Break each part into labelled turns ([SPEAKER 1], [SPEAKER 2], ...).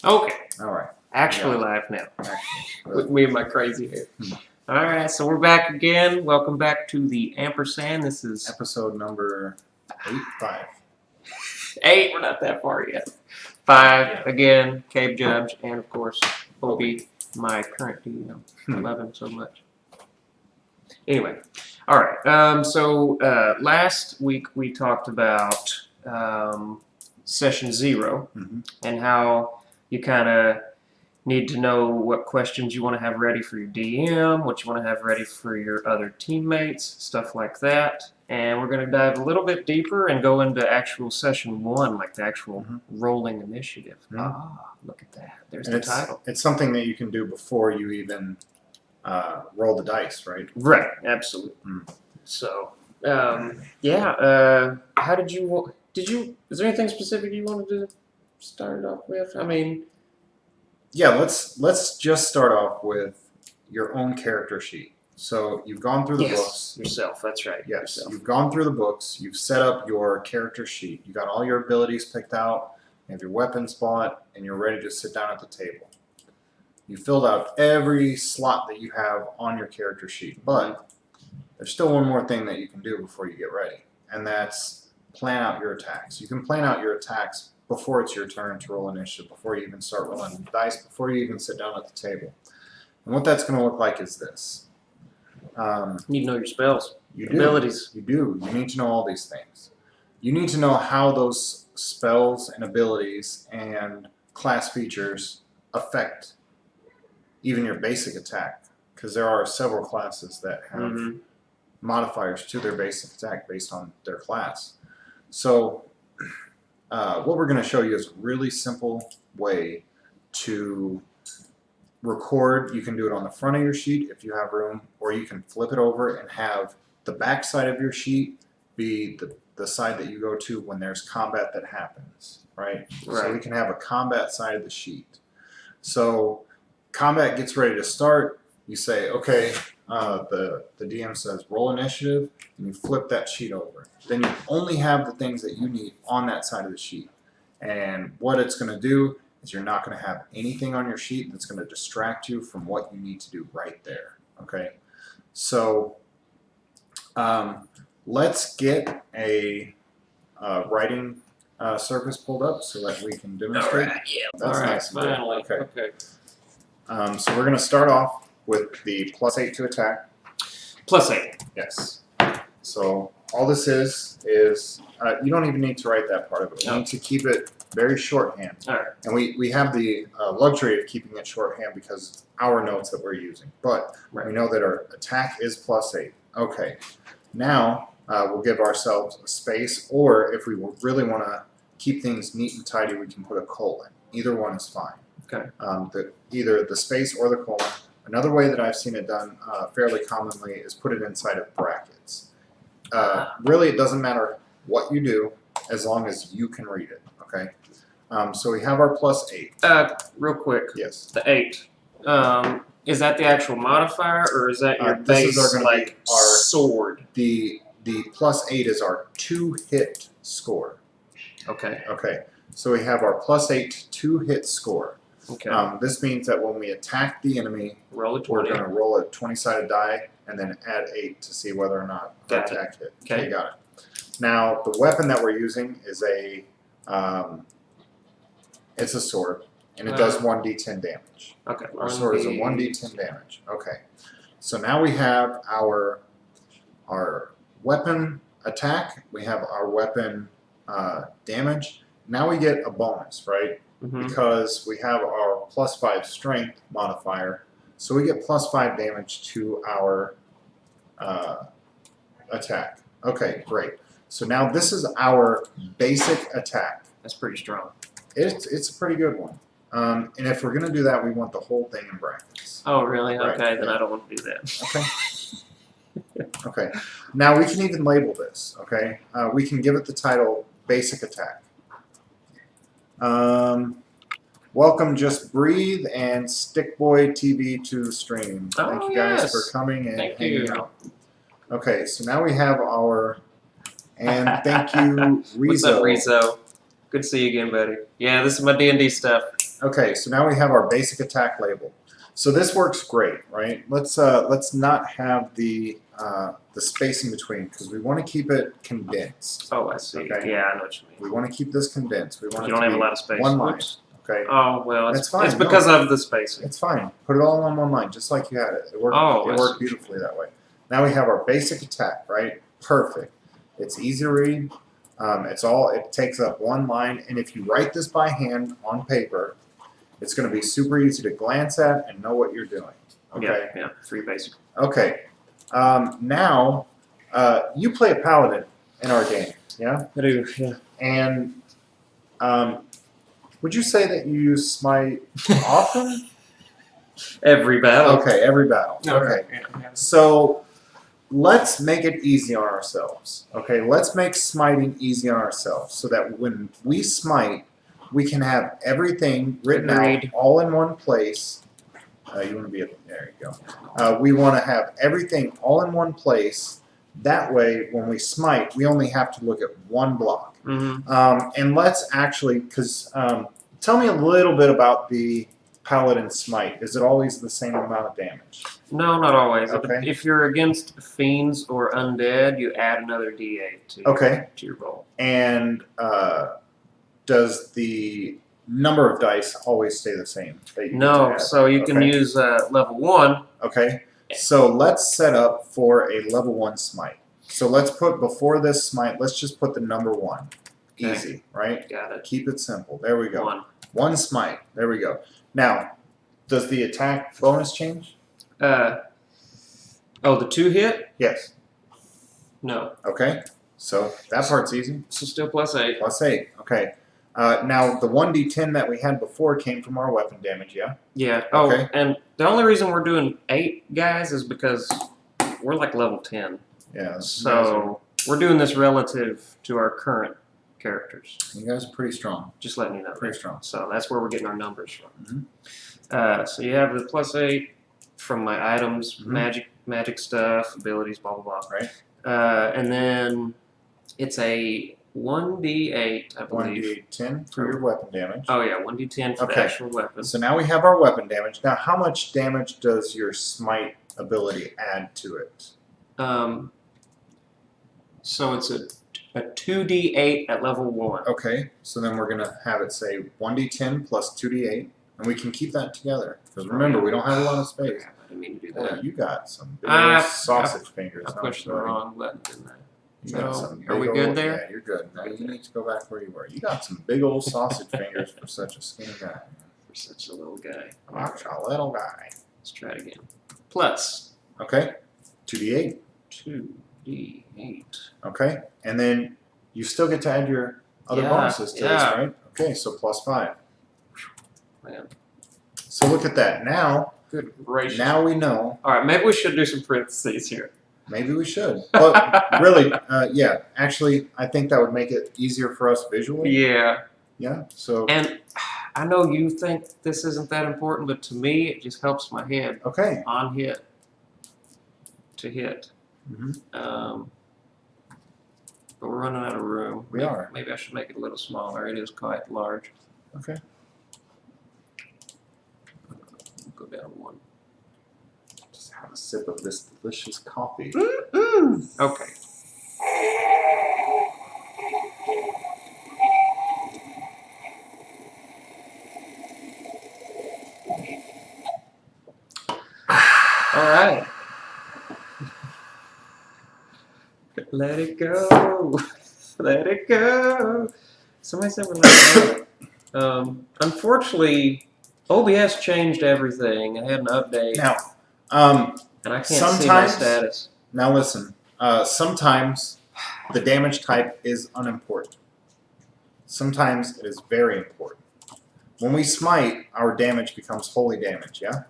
[SPEAKER 1] Okay.
[SPEAKER 2] All right.
[SPEAKER 1] Actually live now.
[SPEAKER 2] Actually,
[SPEAKER 1] With me and my crazy hair. Alright, so we're back again. Welcome back to the Ampersand. This is
[SPEAKER 2] episode number 85.
[SPEAKER 1] 8. We're not that far yet. 5, again, Cabe Judge, and of course, Obi, my current DM. I love him so much. Anyway, alright, so last week we talked about session 0 and how you kind of need to know what questions you want to have ready for your DM, what you want to have ready for your other teammates, stuff like that. And we're going to dive a little bit deeper and go into actual session 1, like the actual rolling initiative. Ah, look at that. There's the title.
[SPEAKER 2] It's something that you can do before you even roll the dice, right?
[SPEAKER 1] Right, absolutely. So, yeah, how did you, is there anything specific you wanted to start off with? I mean,
[SPEAKER 2] yeah, let's just start off with your own character sheet. So you've gone through the books.
[SPEAKER 1] Yourself, that's right.
[SPEAKER 2] Yes,
[SPEAKER 1] yourself.
[SPEAKER 2] You've gone through the books. You've set up your character sheet. You got all your abilities picked out. You have your weapons bought, and you're ready to sit down at the table. You filled out every slot that you have on your character sheet, but there's still one more thing that you can do before you get ready, and that's plan out your attacks. You can plan out your attacks before it's your turn to roll initiative, before you even start rolling dice, before you even sit down at the table. And what that's going to look like is this.
[SPEAKER 1] You need to know your spells,
[SPEAKER 2] abilities. You do. You need to know all these things. You need to know how those spells and abilities and class features affect even your basic attack, because there are several classes that have modifiers to their basic attack based on their class. So what we're going to show you is a really simple way to record. You can do it on the front of your sheet if you have room, or you can flip it over and have the back side of your sheet be the side that you go to when there's combat that happens, right? So we can have a combat side of the sheet. So combat gets ready to start. You say, okay, the DM says roll initiative, and you flip that sheet over. Then you only have the things that you need on that side of the sheet. And what it's going to do is you're not going to have anything on your sheet that's going to distract you from what you need to do right there. Okay, so let's get a writing surface pulled up so that we can demonstrate.
[SPEAKER 1] All right, yeah.
[SPEAKER 2] That's nice.
[SPEAKER 1] Finally.
[SPEAKER 2] Okay. So we're going to start off with the +8 to attack.
[SPEAKER 1] +8.
[SPEAKER 2] Yes. So all this is you don't even need to write that part of it. We need to keep it very shorthand.
[SPEAKER 1] All right.
[SPEAKER 2] And we have the luxury of keeping it shorthand because our notes that we're using. But we know that our attack is +8. Okay. Now we'll give ourselves a space, or if we really want to keep things neat and tidy, we can put a colon. Either one is fine.
[SPEAKER 1] Okay.
[SPEAKER 2] Either the space or the colon. Another way that I've seen it done fairly commonly is put it inside of brackets. Really, it doesn't matter what you do as long as you can read it. Okay. So we have our +8.
[SPEAKER 1] Real quick.
[SPEAKER 2] Yes.
[SPEAKER 1] The 8. Is that the actual modifier, or is that your base sword?
[SPEAKER 2] The +8 is our 2-hit score.
[SPEAKER 1] Okay.
[SPEAKER 2] Okay. So we have our +8 2-hit score.
[SPEAKER 1] Okay.
[SPEAKER 2] This means that when we attack the enemy,
[SPEAKER 1] roll a 20.
[SPEAKER 2] We're going to roll a 20-sided die and then add 8 to see whether or not our attack hit.
[SPEAKER 1] Okay,
[SPEAKER 2] got it. Now the weapon that we're using is it's a sword, and it does 1d10 damage.
[SPEAKER 1] Okay.
[SPEAKER 2] Our sword is a 1d10 damage. Okay. So now we have our weapon attack. We have our weapon damage. Now we get a bonus, right? Because we have our +5 strength modifier, so we get +5 damage to our attack. Okay, great. So now this is our basic attack.
[SPEAKER 1] That's pretty strong.
[SPEAKER 2] It's a pretty good one. And if we're going to do that, we want the whole thing in brackets.
[SPEAKER 1] Oh, really?
[SPEAKER 2] Right.
[SPEAKER 1] Okay, then I don't want to do that.
[SPEAKER 2] Okay. Okay. Now we can even label this. Okay. We can give it the title Basic Attack. Welcome, Just Breathe, and Stickboy TV to stream. Thank you guys for coming and hanging out. Okay, so now we have our, and thank you, Rezo.
[SPEAKER 1] What's up, Rezo? Good to see you again, buddy. Yeah, this is my D&D stuff.
[SPEAKER 2] Okay, so now we have our basic attack label. So this works great, right? Let's not have the space in between because we want to keep it condensed.
[SPEAKER 1] Oh, I see.
[SPEAKER 2] Okay.
[SPEAKER 1] Yeah, I know what you mean.
[SPEAKER 2] We want to keep this condensed. We want
[SPEAKER 1] You
[SPEAKER 2] it
[SPEAKER 1] don't
[SPEAKER 2] to
[SPEAKER 1] have a
[SPEAKER 2] be
[SPEAKER 1] lot of space.
[SPEAKER 2] one line.
[SPEAKER 1] Oops.
[SPEAKER 2] Okay.
[SPEAKER 1] Oh well,
[SPEAKER 2] That's fine,
[SPEAKER 1] it's because of the spacing.
[SPEAKER 2] It's fine. Put it all on one line, just like you had it. It worked.
[SPEAKER 1] Oh,
[SPEAKER 2] it worked beautifully that way. Now we have our basic attack, right? Perfect. It's easy to read. It takes up one line, and if you write this by hand on paper, it's going to be super easy to glance at and know what you're doing. Okay.
[SPEAKER 1] Yeah. Three basic.
[SPEAKER 2] Okay. Now, you play a paladin in our game, yeah?
[SPEAKER 1] I do. Yeah.
[SPEAKER 2] And would you say that you use smite often?
[SPEAKER 1] Every battle.
[SPEAKER 2] Okay, every battle. Okay.
[SPEAKER 1] Yeah.
[SPEAKER 2] So let's make it easy on ourselves. Okay, let's make smiting easy on ourselves so that when we smite, we can have everything written out all in one place. You want to be there you go. We want to have everything all in one place. That way, when we smite, we only have to look at one block.
[SPEAKER 1] Mm-hmm.
[SPEAKER 2] And let's actually, because tell me a little bit about the Paladin Smite. Is it always the same amount of damage?
[SPEAKER 1] No, not always.
[SPEAKER 2] Okay.
[SPEAKER 1] If you're against fiends or undead, you add another D8 to your roll.
[SPEAKER 2] And does the number of dice always stay the same?
[SPEAKER 1] No, so you can use level 1.
[SPEAKER 2] Okay. So let's set up for a level 1 smite. So let's put before this smite, let's just put the number 1.
[SPEAKER 1] Okay.
[SPEAKER 2] Easy, right?
[SPEAKER 1] Got it.
[SPEAKER 2] Keep it simple. There we go.
[SPEAKER 1] 1.
[SPEAKER 2] 1 smite. There we go. Now, does the attack bonus change?
[SPEAKER 1] Oh, the 2 hit?
[SPEAKER 2] Yes.
[SPEAKER 1] No.
[SPEAKER 2] Okay. So that part's easy.
[SPEAKER 1] So still plus 8.
[SPEAKER 2] Plus 8. Okay. Now, the 1d10 that we had before came from our weapon damage, yeah?
[SPEAKER 1] Yeah. Oh,
[SPEAKER 2] Okay.
[SPEAKER 1] and the only reason we're doing 8 guys is because we're like level 10.
[SPEAKER 2] Yeah.
[SPEAKER 1] So we're doing this relative to our current characters.
[SPEAKER 2] You guys are pretty strong.
[SPEAKER 1] Just letting you know.
[SPEAKER 2] Pretty strong.
[SPEAKER 1] So that's where we're getting our numbers from.
[SPEAKER 2] Mm-hmm.
[SPEAKER 1] So you have the plus 8 from my items,
[SPEAKER 2] Mhm.
[SPEAKER 1] magic stuff, abilities, blah blah blah.
[SPEAKER 2] Right.
[SPEAKER 1] And then it's a 1d8, I believe.
[SPEAKER 2] 1d10 for your weapon damage.
[SPEAKER 1] Oh yeah, 1d10 for the
[SPEAKER 2] Okay.
[SPEAKER 1] actual weapon.
[SPEAKER 2] So now we have our weapon damage. Now, how much damage does your smite ability add to it?
[SPEAKER 1] So it's a 2d8 at level 1.
[SPEAKER 2] Okay, so then we're going to have it say 1d10 plus 2d8, and we can keep that together. Because remember, we don't have a lot of space.
[SPEAKER 1] I didn't mean to do
[SPEAKER 2] Boy,
[SPEAKER 1] that.
[SPEAKER 2] you got some big old sausage fingers.
[SPEAKER 1] I pushed the wrong button, didn't I?
[SPEAKER 2] You got
[SPEAKER 1] So,
[SPEAKER 2] some
[SPEAKER 1] are we
[SPEAKER 2] big
[SPEAKER 1] good
[SPEAKER 2] old-
[SPEAKER 1] there?
[SPEAKER 2] Yeah, you're good. Now you need to go back where you were. You got some big old sausage fingers for such a skinny guy.
[SPEAKER 1] For such a little guy.
[SPEAKER 2] Such a little guy.
[SPEAKER 1] Let's try it again. Plus
[SPEAKER 2] Okay, 2d8.
[SPEAKER 1] 2d8.
[SPEAKER 2] Okay, and then you still get to add your other bonuses to this, right? Okay, so plus 5.
[SPEAKER 1] Man,
[SPEAKER 2] So look at that. Now,
[SPEAKER 1] good gracious.
[SPEAKER 2] now we know.
[SPEAKER 1] All right, maybe we should do some parentheses here.
[SPEAKER 2] Maybe we should. But really, yeah, actually, I think that would make it easier for us visually.
[SPEAKER 1] Yeah.
[SPEAKER 2] Yeah, so,
[SPEAKER 1] And I know you think this isn't that important, but to me, it just helps my head
[SPEAKER 2] okay.
[SPEAKER 1] on hit to hit.
[SPEAKER 2] Mhm.
[SPEAKER 1] But we're running out of room.
[SPEAKER 2] We are.
[SPEAKER 1] Maybe I should make it a little smaller. It is quite large.
[SPEAKER 2] Okay.
[SPEAKER 1] Go down 1.
[SPEAKER 2] Just have a sip of this delicious coffee.
[SPEAKER 1] Okay. All right. Let it go. Let it go. Somebody said we're let it go. Unfortunately, OBS changed everything. I had an update,
[SPEAKER 2] Now,
[SPEAKER 1] and I can't see my
[SPEAKER 2] sometimes-
[SPEAKER 1] status.
[SPEAKER 2] now listen. Sometimes the damage type is unimportant. Sometimes it is very important. When we smite, our damage becomes holy damage, yeah?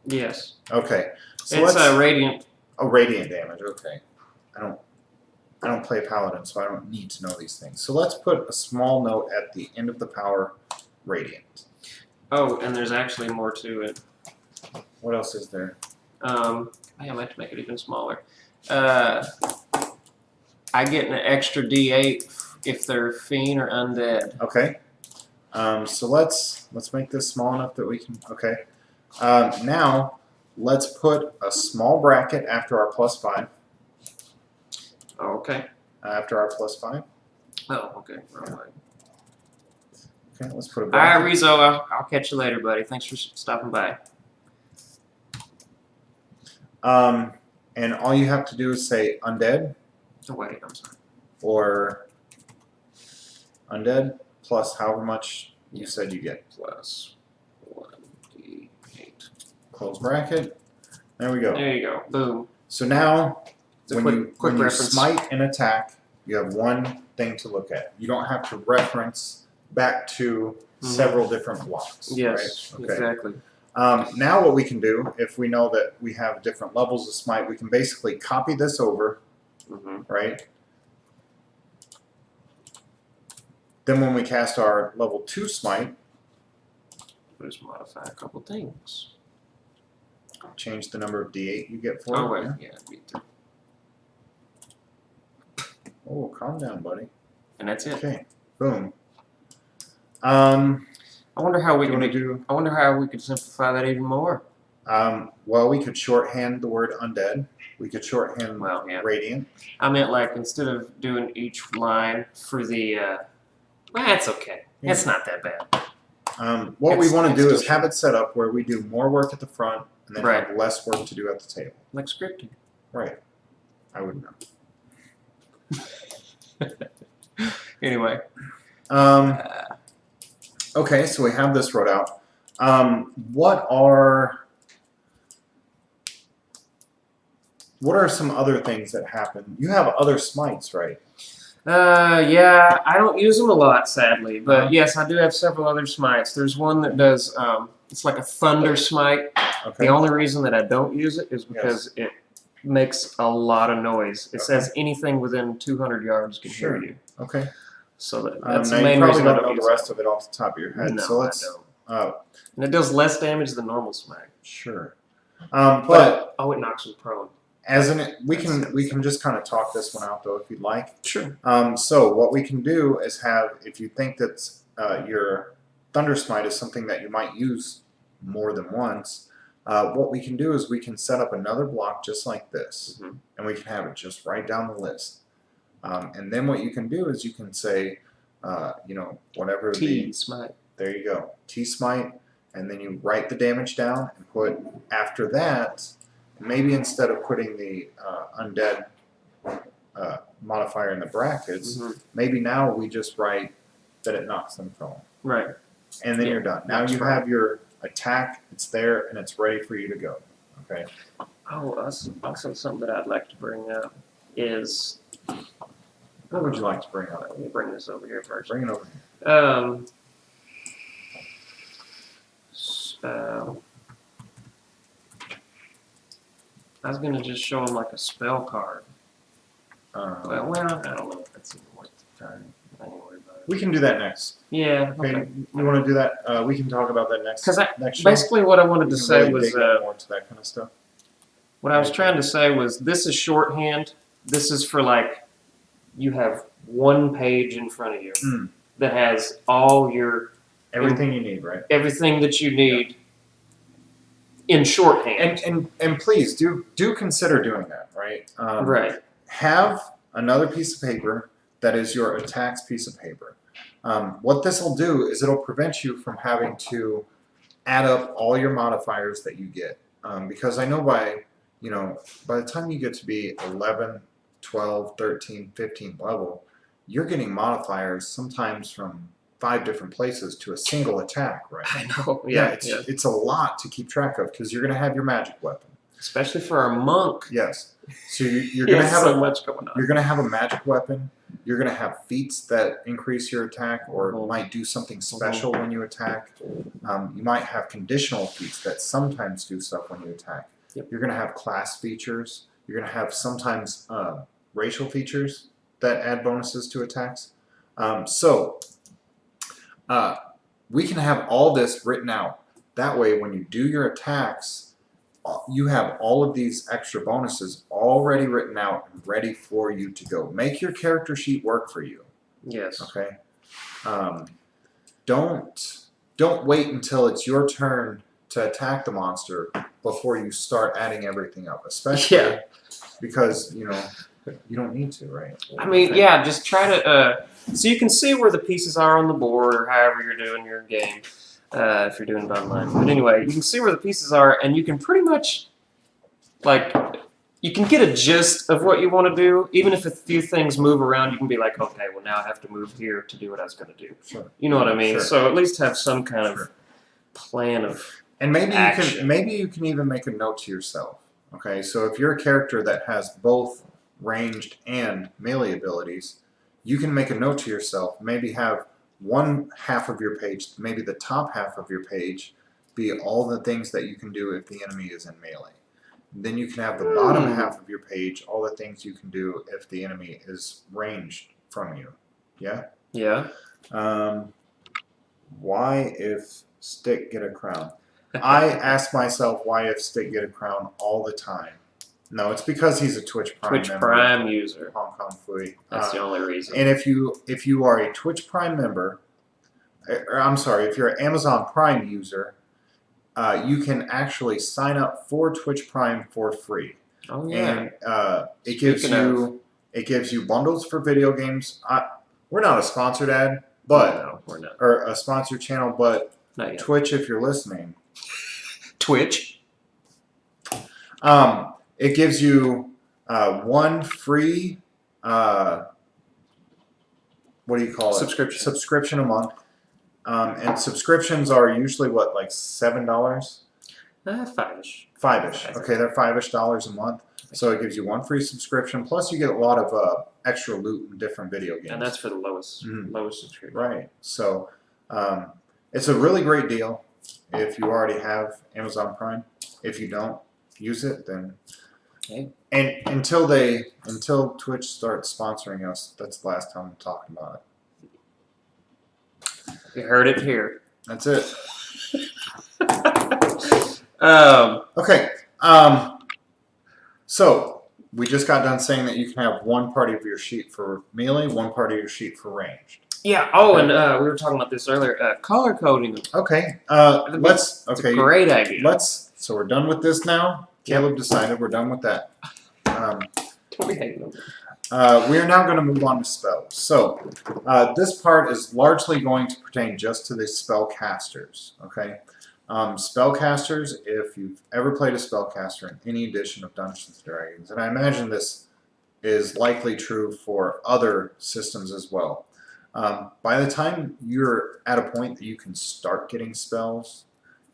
[SPEAKER 1] Yes.
[SPEAKER 2] Okay. So
[SPEAKER 1] It's
[SPEAKER 2] let's
[SPEAKER 1] radiant.
[SPEAKER 2] radiant damage, okay. I don't play paladin, so I don't need to know these things. So let's put a small note at the end of the power, radiant.
[SPEAKER 1] Oh, and there's actually more to it.
[SPEAKER 2] What else is there?
[SPEAKER 1] I might have to make it even smaller. I get an extra D8 if they're fiend or undead.
[SPEAKER 2] Okay. So let's make this small enough that we can. Okay. Now let's put a small bracket after our +5.
[SPEAKER 1] Okay.
[SPEAKER 2] After our +5.
[SPEAKER 1] Oh, okay. Wrong way.
[SPEAKER 2] Okay. Let's put a
[SPEAKER 1] All
[SPEAKER 2] bracket.
[SPEAKER 1] right, Rizzo. I'll catch you later, buddy. Thanks for stopping by.
[SPEAKER 2] And all you have to do is say undead
[SPEAKER 1] Oh, wait, I'm sorry.
[SPEAKER 2] or undead plus however much you said you get.
[SPEAKER 1] Plus 1d8.
[SPEAKER 2] Close bracket. There we go.
[SPEAKER 1] There you go. Boom.
[SPEAKER 2] So now,
[SPEAKER 1] It's a
[SPEAKER 2] when
[SPEAKER 1] quick
[SPEAKER 2] you
[SPEAKER 1] reference.
[SPEAKER 2] smite an attack, you have one thing to look at. You don't have to reference back to several different blocks.
[SPEAKER 1] Yes,
[SPEAKER 2] right? Okay.
[SPEAKER 1] exactly.
[SPEAKER 2] Now what we can do, if we know that we have different levels of smite, we can basically copy this over, right? Then when we cast our level 2 smite,
[SPEAKER 1] Just modify a couple things.
[SPEAKER 2] change the number of d8 you get for
[SPEAKER 1] Oh,
[SPEAKER 2] it.
[SPEAKER 1] wait. Yeah, me too.
[SPEAKER 2] Oh, calm down, buddy.
[SPEAKER 1] And that's it.
[SPEAKER 2] Okay, boom.
[SPEAKER 1] I wonder how we
[SPEAKER 2] Do you
[SPEAKER 1] could
[SPEAKER 2] want to do?
[SPEAKER 1] I wonder how we could simplify that even more.
[SPEAKER 2] Well, we could shorthand the word undead. We could shorthand
[SPEAKER 1] Well, yeah.
[SPEAKER 2] radiant.
[SPEAKER 1] I meant like instead of doing each line for the that's okay.
[SPEAKER 2] Yeah.
[SPEAKER 1] It's not that bad.
[SPEAKER 2] What we
[SPEAKER 1] It's-
[SPEAKER 2] want to
[SPEAKER 1] it's
[SPEAKER 2] do
[SPEAKER 1] still
[SPEAKER 2] is have it set up where we do more work at the front and then
[SPEAKER 1] Right.
[SPEAKER 2] have less work to do at the table.
[SPEAKER 1] Like scripting.
[SPEAKER 2] Right. I would know.
[SPEAKER 1] Anyway.
[SPEAKER 2] Okay, so we have this wrote out. What are some other things that happen? You have other smites, right?
[SPEAKER 1] Yeah, I don't use them a lot, sadly, but
[SPEAKER 2] Uh-huh.
[SPEAKER 1] yes, I do have several other smites. There's one that does, it's like a thunder smite.
[SPEAKER 2] Okay.
[SPEAKER 1] The only reason that I don't use it is because it makes a lot of noise. It says anything within 200 yards can
[SPEAKER 2] Sure.
[SPEAKER 1] hear you.
[SPEAKER 2] Okay.
[SPEAKER 1] So that's
[SPEAKER 2] Now
[SPEAKER 1] the
[SPEAKER 2] you
[SPEAKER 1] main
[SPEAKER 2] probably
[SPEAKER 1] reason I
[SPEAKER 2] don't
[SPEAKER 1] don't
[SPEAKER 2] know
[SPEAKER 1] use
[SPEAKER 2] the rest of it off the top of your head.
[SPEAKER 1] No,
[SPEAKER 2] so let's.
[SPEAKER 1] I don't. And it does less damage than normal smite.
[SPEAKER 2] Sure. But
[SPEAKER 1] Oh, it knocks them prone.
[SPEAKER 2] as we can just kind of talk this one out though if you'd like.
[SPEAKER 1] Sure.
[SPEAKER 2] So what we can do is have, if you think that your Thunder Smite is something that you might use more than once, what we can do is we can set up another block just like this, and we can have it just right down the list. And then what you can do is you can say, whatever
[SPEAKER 1] T smite.
[SPEAKER 2] there you go, T Smite, and then you write the damage down and put after that. Maybe instead of putting the undead modifier in the brackets, maybe now we just write that it knocks them prone.
[SPEAKER 1] Right.
[SPEAKER 2] And then you're done. Now you
[SPEAKER 1] prone.
[SPEAKER 2] have your attack, it's there, and it's ready for you to go. Okay.
[SPEAKER 1] Oh, also something that I'd like to bring up is.
[SPEAKER 2] What would you like to bring up?
[SPEAKER 1] Let me bring this over here first.
[SPEAKER 2] Bring it over here.
[SPEAKER 1] I was gonna just show him like a spell card. Well, I don't know if that's even worth the time. Anyway, but
[SPEAKER 2] We can do that next.
[SPEAKER 1] yeah.
[SPEAKER 2] Okay.
[SPEAKER 1] Okay.
[SPEAKER 2] You want to do that? We can talk about that next.
[SPEAKER 1] 'Cause
[SPEAKER 2] next show.
[SPEAKER 1] Basically, what I wanted
[SPEAKER 2] We
[SPEAKER 1] to
[SPEAKER 2] can
[SPEAKER 1] say
[SPEAKER 2] really
[SPEAKER 1] was,
[SPEAKER 2] dig in more to that kind of stuff.
[SPEAKER 1] what I was trying to say was, this is shorthand. This is for like, you have one page in front of you that has all your
[SPEAKER 2] Everything you need, right?
[SPEAKER 1] everything that you need in shorthand.
[SPEAKER 2] And please do consider doing that, right?
[SPEAKER 1] Right.
[SPEAKER 2] Have another piece of paper that is your attacks piece of paper. What this will do is it'll prevent you from having to add up all your modifiers that you get, because I know by the time you get to be 11, 12, 13, 15 level, you're getting modifiers sometimes from 5 different places to a single attack, right?
[SPEAKER 1] I know.
[SPEAKER 2] Yeah, it's a lot to keep track of because you're going to have your magic weapon.
[SPEAKER 1] Especially for a monk.
[SPEAKER 2] Yes. So you're going to have
[SPEAKER 1] so much going on.
[SPEAKER 2] You're going to have a magic weapon. You're going to have feats that increase your attack or might do something special when you attack. You might have conditional feats that sometimes do stuff when you attack.
[SPEAKER 1] Yep.
[SPEAKER 2] You're going to have class features. You're going to have sometimes racial features that add bonuses to attacks. We can have all this written out. That way, when you do your attacks, you have all of these extra bonuses already written out and ready for you to go. Make your character sheet work for you.
[SPEAKER 1] Yes.
[SPEAKER 2] Okay. Don't wait until it's your turn to attack the monster before you start adding everything up, especially because you don't need to, right?
[SPEAKER 1] I mean, yeah, just try to so you can see where the pieces are on the board or however you're doing your game if you're doing it online. But anyway, you can see where the pieces are, and you can pretty much like you can get a gist of what you want to do. Even if a few things move around, you can be like, okay, well now I have to move here to do what I was going to do.
[SPEAKER 2] Sure.
[SPEAKER 1] You know what I mean?
[SPEAKER 2] Sure.
[SPEAKER 1] So at least have some kind of plan of
[SPEAKER 2] And
[SPEAKER 1] action.
[SPEAKER 2] maybe you can even make a note to yourself. Okay, so if you're a character that has both ranged and melee abilities, you can make a note to yourself. Maybe have one half of your page, maybe the top half of your page, be all the things that you can do if the enemy is in melee. Then you can have the bottom half of your page, all the things you can do if the enemy is ranged from you. Yeah?
[SPEAKER 1] Yeah.
[SPEAKER 2] Why if Stick get a crown? I ask myself why if Stick get a crown all the time. No, it's because he's a Twitch Prime member.
[SPEAKER 1] Prime user.
[SPEAKER 2] Hong Kong Fui.
[SPEAKER 1] That's the only reason.
[SPEAKER 2] And if you are a Twitch Prime member, or I'm sorry, if you're an Amazon Prime user, you can actually sign up for Twitch Prime for free.
[SPEAKER 1] Oh yeah.
[SPEAKER 2] And it gives you bundles for video games. We're not a sponsored ad, but
[SPEAKER 1] no, we're not.
[SPEAKER 2] Or a sponsored channel, but
[SPEAKER 1] Not yet.
[SPEAKER 2] Twitch, if you're listening.
[SPEAKER 1] Twitch.
[SPEAKER 2] It gives you one free what do you call it? Subscription a month. And subscriptions are usually what, like $7?
[SPEAKER 1] $5-ish.
[SPEAKER 2] $5-ish. Okay, they're $5-ish a month. So it gives you one free subscription, plus you get a lot of extra loot in different video games.
[SPEAKER 1] And that's for the lowest subscription.
[SPEAKER 2] Right. So it's a really great deal if you already have Amazon Prime. If you don't use it, then and until Twitch starts sponsoring us, that's the last time I'm talking about it.
[SPEAKER 1] You heard it here.
[SPEAKER 2] That's it.
[SPEAKER 1] Okay.
[SPEAKER 2] So we just got done saying that you can have one part of your sheet for melee, one part of your sheet for ranged.
[SPEAKER 1] Yeah. Oh, and we were talking about this earlier. Color coding them.
[SPEAKER 2] Okay.
[SPEAKER 1] It's a great idea.
[SPEAKER 2] So we're done with this now. Caleb decided we're done with that.
[SPEAKER 1] Don't be hating on me.
[SPEAKER 2] We are now going to move on to spells. So this part is largely going to pertain just to the spellcasters. Okay. Spellcasters, if you've ever played a spellcaster in any edition of Dungeons & Dragons, and I imagine this is likely true for other systems as well, by the time you're at a point that you can start getting spells,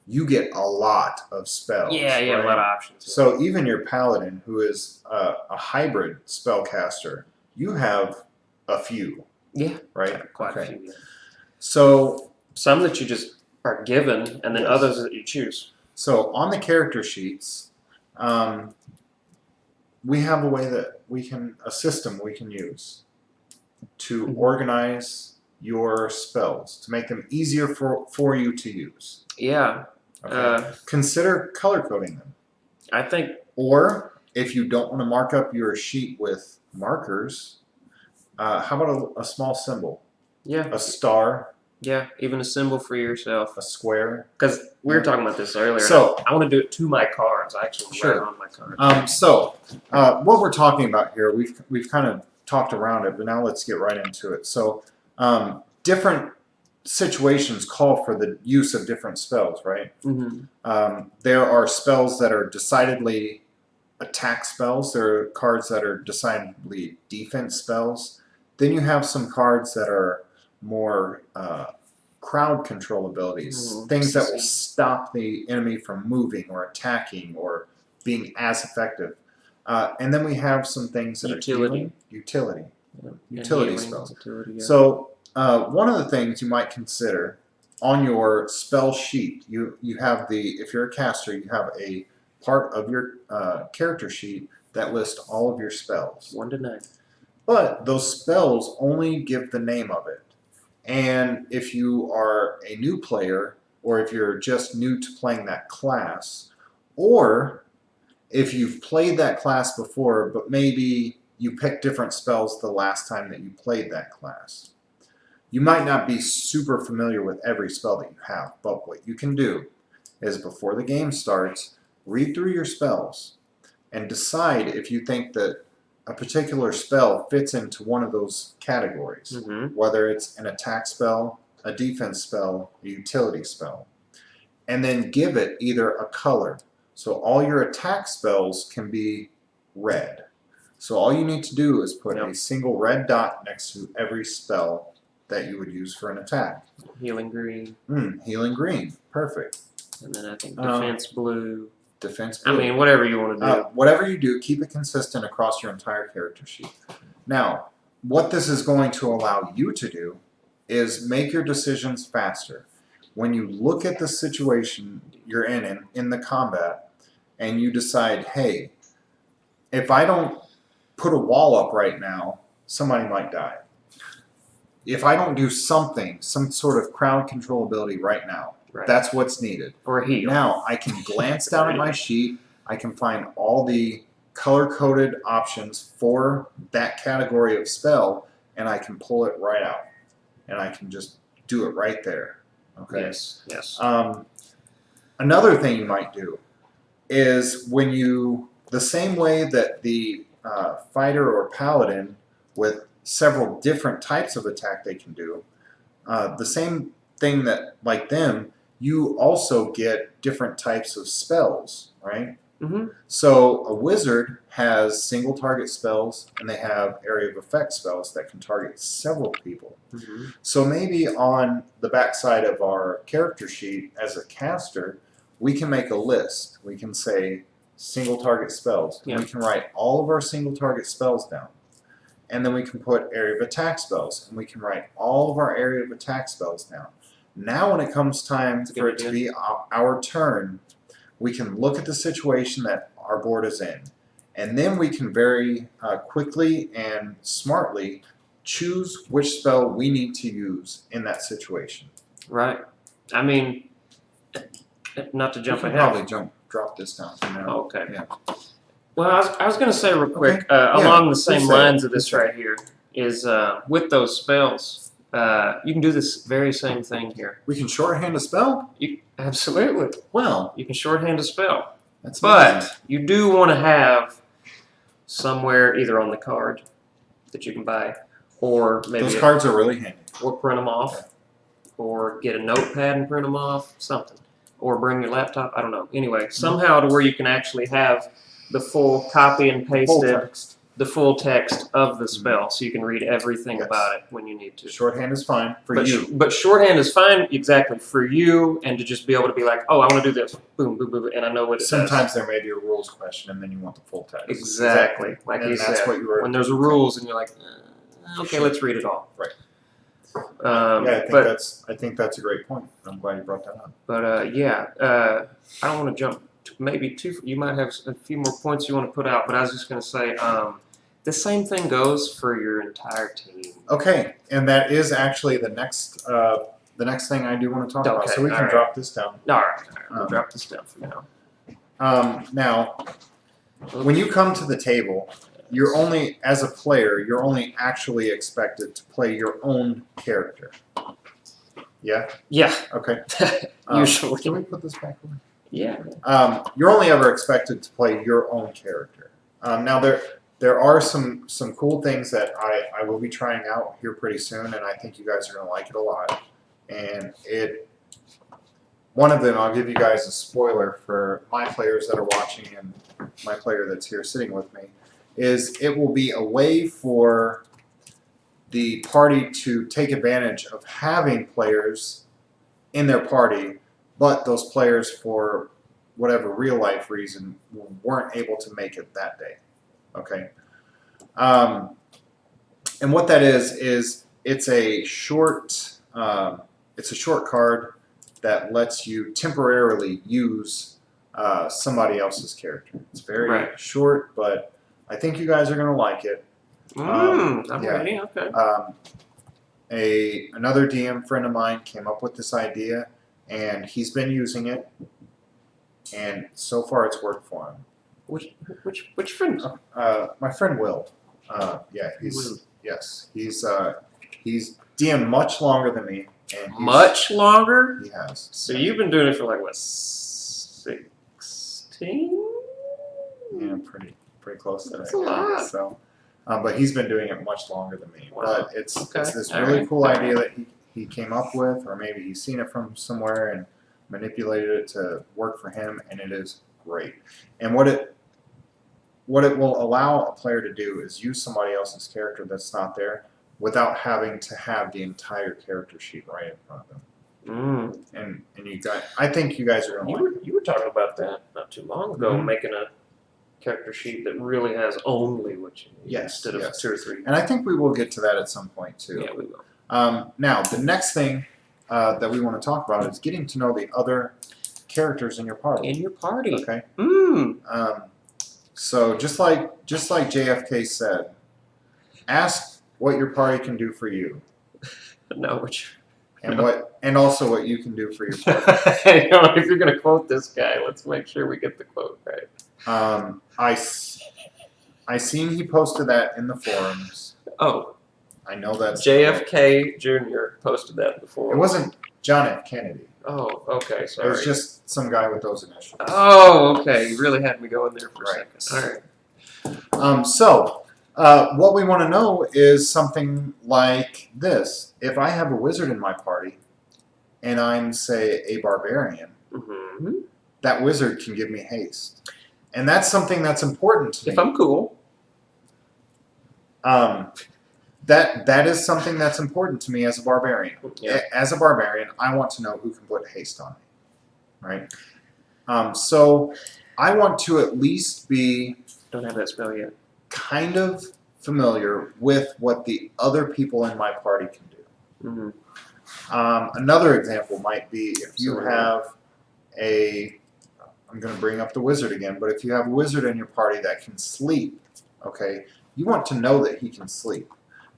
[SPEAKER 2] you get a lot of spells.
[SPEAKER 1] Yeah, you have a lot of options.
[SPEAKER 2] So even your paladin, who is a hybrid spellcaster, you have a few.
[SPEAKER 1] Yeah.
[SPEAKER 2] Right?
[SPEAKER 1] Quite a few. Yeah.
[SPEAKER 2] So
[SPEAKER 1] some that you just are given, and then others that you choose.
[SPEAKER 2] So on the character sheets, we have a system we can use to organize your spells, to make them easier for you to use.
[SPEAKER 1] Yeah.
[SPEAKER 2] Okay. Consider color coding them.
[SPEAKER 1] I think.
[SPEAKER 2] Or if you don't want to mark up your sheet with markers, how about a small symbol?
[SPEAKER 1] Yeah.
[SPEAKER 2] A star.
[SPEAKER 1] Yeah, even a symbol for yourself.
[SPEAKER 2] A square.
[SPEAKER 1] Because we were talking about this earlier.
[SPEAKER 2] So
[SPEAKER 1] I want to do it to my cards. I actually write it on my cards.
[SPEAKER 2] What we're talking about here, we've kind of talked around it, but now let's get right into it. So different situations call for the use of different spells, right?
[SPEAKER 1] Mm-hmm.
[SPEAKER 2] There are spells that are decidedly attack spells. There are cards that are decidedly defense spells. Then you have some cards that are more crowd control abilities, things that will stop the enemy from moving or attacking or being as effective. And then we have some things that are healing. Utility spells. So one of the things you might consider on your spell sheet, you have if you're a caster, you have a part of your character sheet that lists all of your spells.
[SPEAKER 1] 1 to 9.
[SPEAKER 2] But those spells only give the name of it. And if you are a new player, or if you're just new to playing that class, or if you've played that class before, but maybe you picked different spells the last time that you played that class, you might not be super familiar with every spell that you have, but what you can do is before the game starts, read through your spells and decide if you think that a particular spell fits into one of those categories, whether it's an attack spell, a defense spell, a utility spell, and then give it either a color. So all your attack spells can be red. So all you need to do is put a single red dot next to every spell that you would use for an attack.
[SPEAKER 1] Healing green.
[SPEAKER 2] Healing green. Perfect.
[SPEAKER 1] And then I think defense blue.
[SPEAKER 2] Defense blue.
[SPEAKER 1] I mean, whatever you want to do.
[SPEAKER 2] Whatever you do, keep it consistent across your entire character sheet. Now, what this is going to allow you to do is make your decisions faster. When you look at the situation you're in the combat, and you decide, hey, if I don't put a wall up right now, somebody might die. If I don't do something, some sort of crowd control ability right now, that's what's needed.
[SPEAKER 1] Or heal.
[SPEAKER 2] Now, I can glance down at my sheet, I can find all the color-coded options for that category of spell, and I can pull it right out. And I can just do it right there. Okay.
[SPEAKER 1] Yes, yes.
[SPEAKER 2] Another thing you might do is when you, the same way that the fighter or paladin with several different types of attack they can do, the same thing that, like them, you also get different types of spells, right? So a wizard has single target spells, and they have area of effect spells that can target several people. So maybe on the backside of our character sheet as a caster, we can make a list. We can say single target spells. We can write all of our single target spells down. And then we can put area of attack spells, and we can write all of our area of attack spells down. Now when it comes time for it to be our turn, we can look at the situation that our board is in, and then we can very quickly and smartly choose which spell we need to use in that situation.
[SPEAKER 1] Right. I mean, not to jump ahead.
[SPEAKER 2] Probably drop this down for now.
[SPEAKER 1] Okay.
[SPEAKER 2] Yeah.
[SPEAKER 1] Well, I was going to say real quick, along the same lines of this right here, is with those spells, you can do this very same thing here.
[SPEAKER 2] We can shorthand a spell?
[SPEAKER 1] Absolutely.
[SPEAKER 2] Well,
[SPEAKER 1] you can shorthand a spell.
[SPEAKER 2] That's
[SPEAKER 1] but
[SPEAKER 2] amazing.
[SPEAKER 1] You do want to have somewhere either on the card that you can buy, or maybe
[SPEAKER 2] those cards are really handy.
[SPEAKER 1] Or print them off, or get a notepad and print them off, something. Or bring your laptop, I don't know. Anyway, somehow to where you can actually have the full copy and pasted, the full text of the spell, so you can read everything about it when you need to.
[SPEAKER 2] Shorthand is fine for you.
[SPEAKER 1] But shorthand is fine, exactly, for you, and to just be able to be like, oh, I want to do this, boom, boom, boom, and I know what it
[SPEAKER 2] Sometimes
[SPEAKER 1] does.
[SPEAKER 2] there may be a rules question, and then you want the full text.
[SPEAKER 1] Exactly. Like you said, when there's rules, and you're like, okay, let's read it all.
[SPEAKER 2] Right.
[SPEAKER 1] Yeah,
[SPEAKER 2] I think that's a great point. I'm glad you brought that up.
[SPEAKER 1] But I don't want to jump. Maybe you might have a few more points you want to put out, but I was just going to say the same thing goes for your entire team.
[SPEAKER 2] Okay, and that is actually the next thing I do want to talk about. So we can drop this down.
[SPEAKER 1] All right. We'll drop this down for now.
[SPEAKER 2] Now, when you come to the table, you're only, as a player, you're only actually expected to play your own character. Yeah?
[SPEAKER 1] Yeah.
[SPEAKER 2] Okay.
[SPEAKER 1] Usually.
[SPEAKER 2] Can we put this back over?
[SPEAKER 1] Yeah.
[SPEAKER 2] You're only ever expected to play your own character. Now, there are some cool things that I will be trying out here pretty soon, and I think you guys are going to like it a lot. And one of them, I'll give you guys a spoiler for my players that are watching and my player that's here sitting with me, is it will be a way for the party to take advantage of having players in their party, but those players, for whatever real-life reason, weren't able to make it that day. Okay? And what that is it's a short card that lets you temporarily use somebody else's character. It's very short, but I think you guys are going to like it.
[SPEAKER 1] I'm ready. Okay.
[SPEAKER 2] Another DM friend of mine came up with this idea, and he's been using it, and so far it's worked for him.
[SPEAKER 1] Which friend?
[SPEAKER 2] My friend Will. Yeah, he's DM much longer than me. And
[SPEAKER 1] Much longer?
[SPEAKER 2] He has.
[SPEAKER 1] So you've been doing it for like, what, 16?
[SPEAKER 2] Yeah, pretty close to
[SPEAKER 1] That's
[SPEAKER 2] that.
[SPEAKER 1] a lot.
[SPEAKER 2] So, but he's been doing it much longer than me.
[SPEAKER 1] Wow.
[SPEAKER 2] But it's this
[SPEAKER 1] All
[SPEAKER 2] really
[SPEAKER 1] right.
[SPEAKER 2] cool idea that he came up with, or maybe he's seen it from somewhere and manipulated it to work for him, and it is great. And what it will allow a player to do is use somebody else's character that's not there without having to have the entire character sheet right in front of them. And you guys, I think you guys are gonna like it.
[SPEAKER 1] You were talking about that not too long ago, making a character sheet that really has only what you need instead of 2 or 3.
[SPEAKER 2] And I think we will get to that at some point too.
[SPEAKER 1] Yeah, we will.
[SPEAKER 2] Now, the next thing that we want to talk about is getting to know the other characters in your party.
[SPEAKER 1] In your party.
[SPEAKER 2] Okay. So just like JFK said, ask what your party can do for you, and also what you can do for your party.
[SPEAKER 1] If you're going to quote this guy, let's make sure we get the quote right.
[SPEAKER 2] I seen he posted that in the forums.
[SPEAKER 1] Oh.
[SPEAKER 2] I know that's
[SPEAKER 1] JFK Jr. posted that before.
[SPEAKER 2] It wasn't John F. Kennedy.
[SPEAKER 1] Oh, okay, sorry.
[SPEAKER 2] It was just some guy with those initials.
[SPEAKER 1] Oh, okay. You really had me going there for a second. All right.
[SPEAKER 2] So, what we want to know is something like this. If I have a wizard in my party, and I'm, say, a barbarian, that wizard can give me haste. And that's something that's important to me.
[SPEAKER 1] If I'm cool.
[SPEAKER 2] That is something that's important to me as a barbarian.
[SPEAKER 1] Yeah.
[SPEAKER 2] As a barbarian, I want to know who can put haste on me, right? So I want to at least be
[SPEAKER 1] Don't have that spell yet.
[SPEAKER 2] kind of familiar with what the other people in my party can do. Another example might be if you have I'm going to bring up the wizard again, but if you have a wizard in your party that can sleep, okay, you want to know that he can sleep.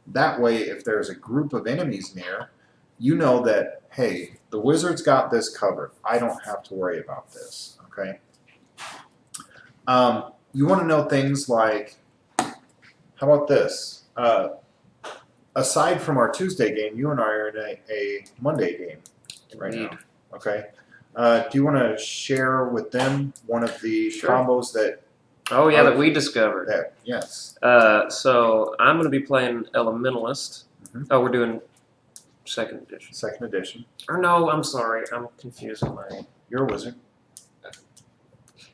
[SPEAKER 2] That way, if there's a group of enemies near, you know that, hey, the wizard's got this covered. I don't have to worry about this, okay? You want to know things like, how about this? Aside from our Tuesday game, you and I are in a Monday game right now, okay? Do you want to share with them one of the combos that
[SPEAKER 1] Oh, yeah, that we discovered.
[SPEAKER 2] Yes.
[SPEAKER 1] So I'm going to be playing Elementalist. Oh, we're doing second edition.
[SPEAKER 2] Second edition.
[SPEAKER 1] Or no, I'm sorry. I'm confusing my...
[SPEAKER 2] You're a wizard.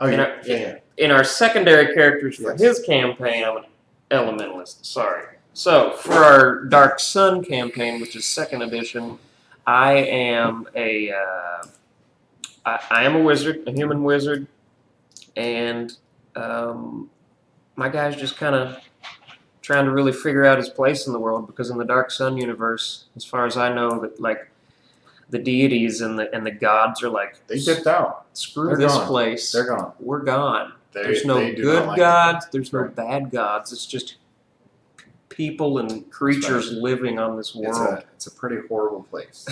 [SPEAKER 2] Oh,
[SPEAKER 1] in our secondary characters for his campaign, I'm an Elementalist. Sorry. So, for our Dark Sun campaign, which is second edition, I am a wizard, a human wizard, and my guy's just kind of trying to really figure out his place in the world, because in the Dark Sun universe, as far as I know, that like the deities and the gods are like,
[SPEAKER 2] they dipped out.
[SPEAKER 1] Screw this place.
[SPEAKER 2] They're gone.
[SPEAKER 1] We're gone. There's no
[SPEAKER 2] they
[SPEAKER 1] good
[SPEAKER 2] like
[SPEAKER 1] gods. There's no bad gods. It's just people and creatures living on this world.
[SPEAKER 2] It's a pretty horrible place.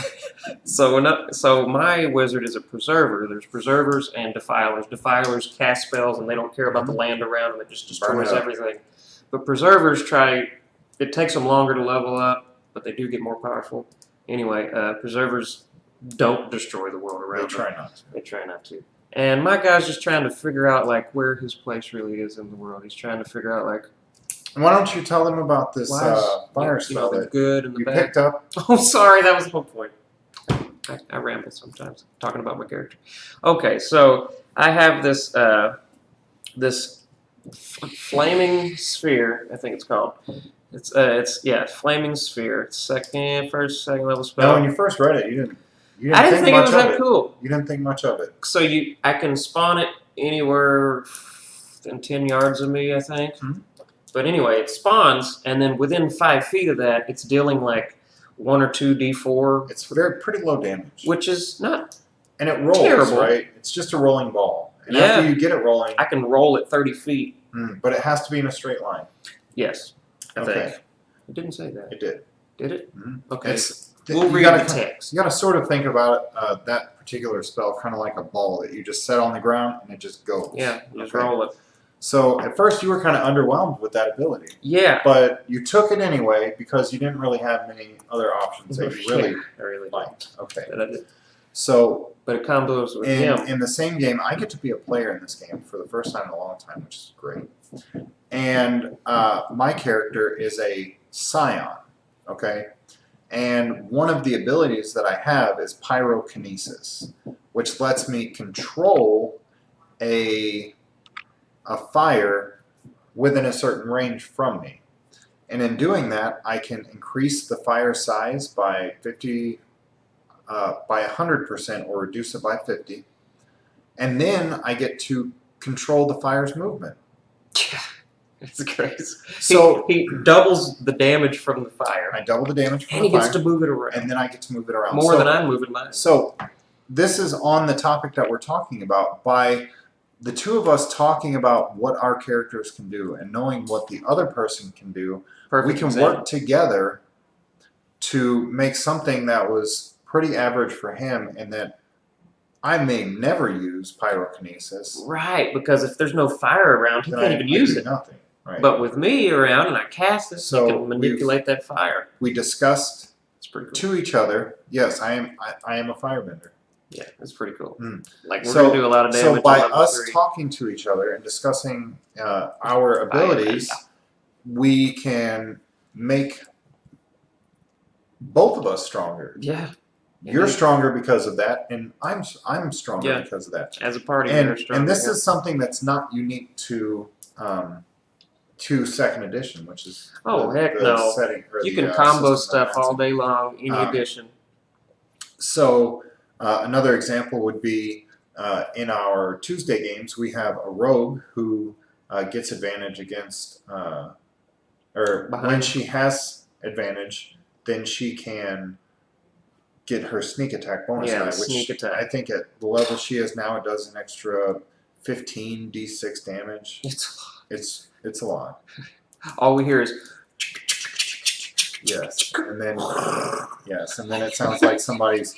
[SPEAKER 1] So my wizard is a preserver. There's preservers and defilers. Defilers cast spells and they don't care about the land around them. It just destroys everything. But preservers it takes them longer to level up, but they do get more powerful. Anyway, preservers don't destroy the world around them.
[SPEAKER 2] They try not to.
[SPEAKER 1] They try not to. And my guy's just trying to figure out like where his place really is in the world. He's trying to figure out like,
[SPEAKER 2] why don't you tell them about this fire spell
[SPEAKER 1] the good and the bad.
[SPEAKER 2] Picked up?
[SPEAKER 1] Oh, sorry, that was the whole point. I ramble sometimes talking about my character. Okay, so I have this this flaming sphere. I think it's called. It's flaming sphere. It's first, second level spell.
[SPEAKER 2] No, when you first read it, you didn't
[SPEAKER 1] I didn't think it was that cool.
[SPEAKER 2] You didn't think much of it.
[SPEAKER 1] So I can spawn it anywhere within 10 yards of me, I think. But anyway, it spawns, and then within 5 feet of that, it's dealing like 1 or 2 d4.
[SPEAKER 2] It's pretty low damage,
[SPEAKER 1] which is not
[SPEAKER 2] and it rolls
[SPEAKER 1] terrible.
[SPEAKER 2] Right. It's just a rolling ball, and after you get it rolling,
[SPEAKER 1] I can roll it 30 feet.
[SPEAKER 2] But it has to be in a straight line.
[SPEAKER 1] Yes, I
[SPEAKER 2] Okay.
[SPEAKER 1] think. It didn't say that.
[SPEAKER 2] It did.
[SPEAKER 1] Did it? Okay.
[SPEAKER 2] We'll
[SPEAKER 1] read the text.
[SPEAKER 2] You got to sort of think about that particular spell kind of like a ball that you just set on the ground and it just goes.
[SPEAKER 1] Yeah, you just roll it.
[SPEAKER 2] So at first you were kind of underwhelmed with that ability,
[SPEAKER 1] Yeah.
[SPEAKER 2] but you took it anyway because you didn't really have many other options that you really
[SPEAKER 1] I really
[SPEAKER 2] liked. Okay.
[SPEAKER 1] But I did.
[SPEAKER 2] So
[SPEAKER 1] But it combos with him.
[SPEAKER 2] in the same game, I get to be a player in this game for the first time in a long time, which is great. And my character is a scion, okay? And one of the abilities that I have is pyrokinesis, which lets me control a fire within a certain range from me. And in doing that, I can increase the fire size by 100% or reduce it by 50. And then I get to control the fire's movement.
[SPEAKER 1] Yeah, it's crazy.
[SPEAKER 2] So
[SPEAKER 1] he doubles the damage from the fire.
[SPEAKER 2] I double the damage from
[SPEAKER 1] and
[SPEAKER 2] the
[SPEAKER 1] he gets
[SPEAKER 2] fire,
[SPEAKER 1] to move it around.
[SPEAKER 2] and then I get to move it around.
[SPEAKER 1] More than I'm moving mine.
[SPEAKER 2] So this is on the topic that we're talking about. By the two of us talking about what our characters can do and knowing what the other person can do, we can work together to make something that was pretty average for him, and that I may never use pyrokinesis.
[SPEAKER 1] Right, because if there's no fire around, he can't even use it.
[SPEAKER 2] Nothing. Right.
[SPEAKER 1] But with me around and I cast it,
[SPEAKER 2] So
[SPEAKER 1] he can manipulate that fire.
[SPEAKER 2] We discussed
[SPEAKER 1] It's pretty cool.
[SPEAKER 2] to each other. Yes, I am a firebender.
[SPEAKER 1] Yeah, it's pretty cool.
[SPEAKER 2] Mm.
[SPEAKER 1] Like we're gonna do a lot of damage.
[SPEAKER 2] So by
[SPEAKER 1] on level
[SPEAKER 2] us
[SPEAKER 1] 3.
[SPEAKER 2] talking to each other and discussing our abilities, we can make both of us stronger.
[SPEAKER 1] Yeah.
[SPEAKER 2] You're stronger because of that, and I'm stronger because of that.
[SPEAKER 1] As a party,
[SPEAKER 2] And
[SPEAKER 1] we're stronger.
[SPEAKER 2] this is something that's not unique to second edition, which is
[SPEAKER 1] heck no.
[SPEAKER 2] setting.
[SPEAKER 1] You can combo stuff all day long, any edition.
[SPEAKER 2] So another example would be in our Tuesday games, we have a rogue who gets advantage against, when she has advantage, then she can get her sneak attack bonus die, which
[SPEAKER 1] sneak attack.
[SPEAKER 2] I think at the level she is now, it does an extra 15 d6 damage.
[SPEAKER 1] It's
[SPEAKER 2] a lot.
[SPEAKER 1] All we hear is
[SPEAKER 2] yes, and then it sounds like somebody's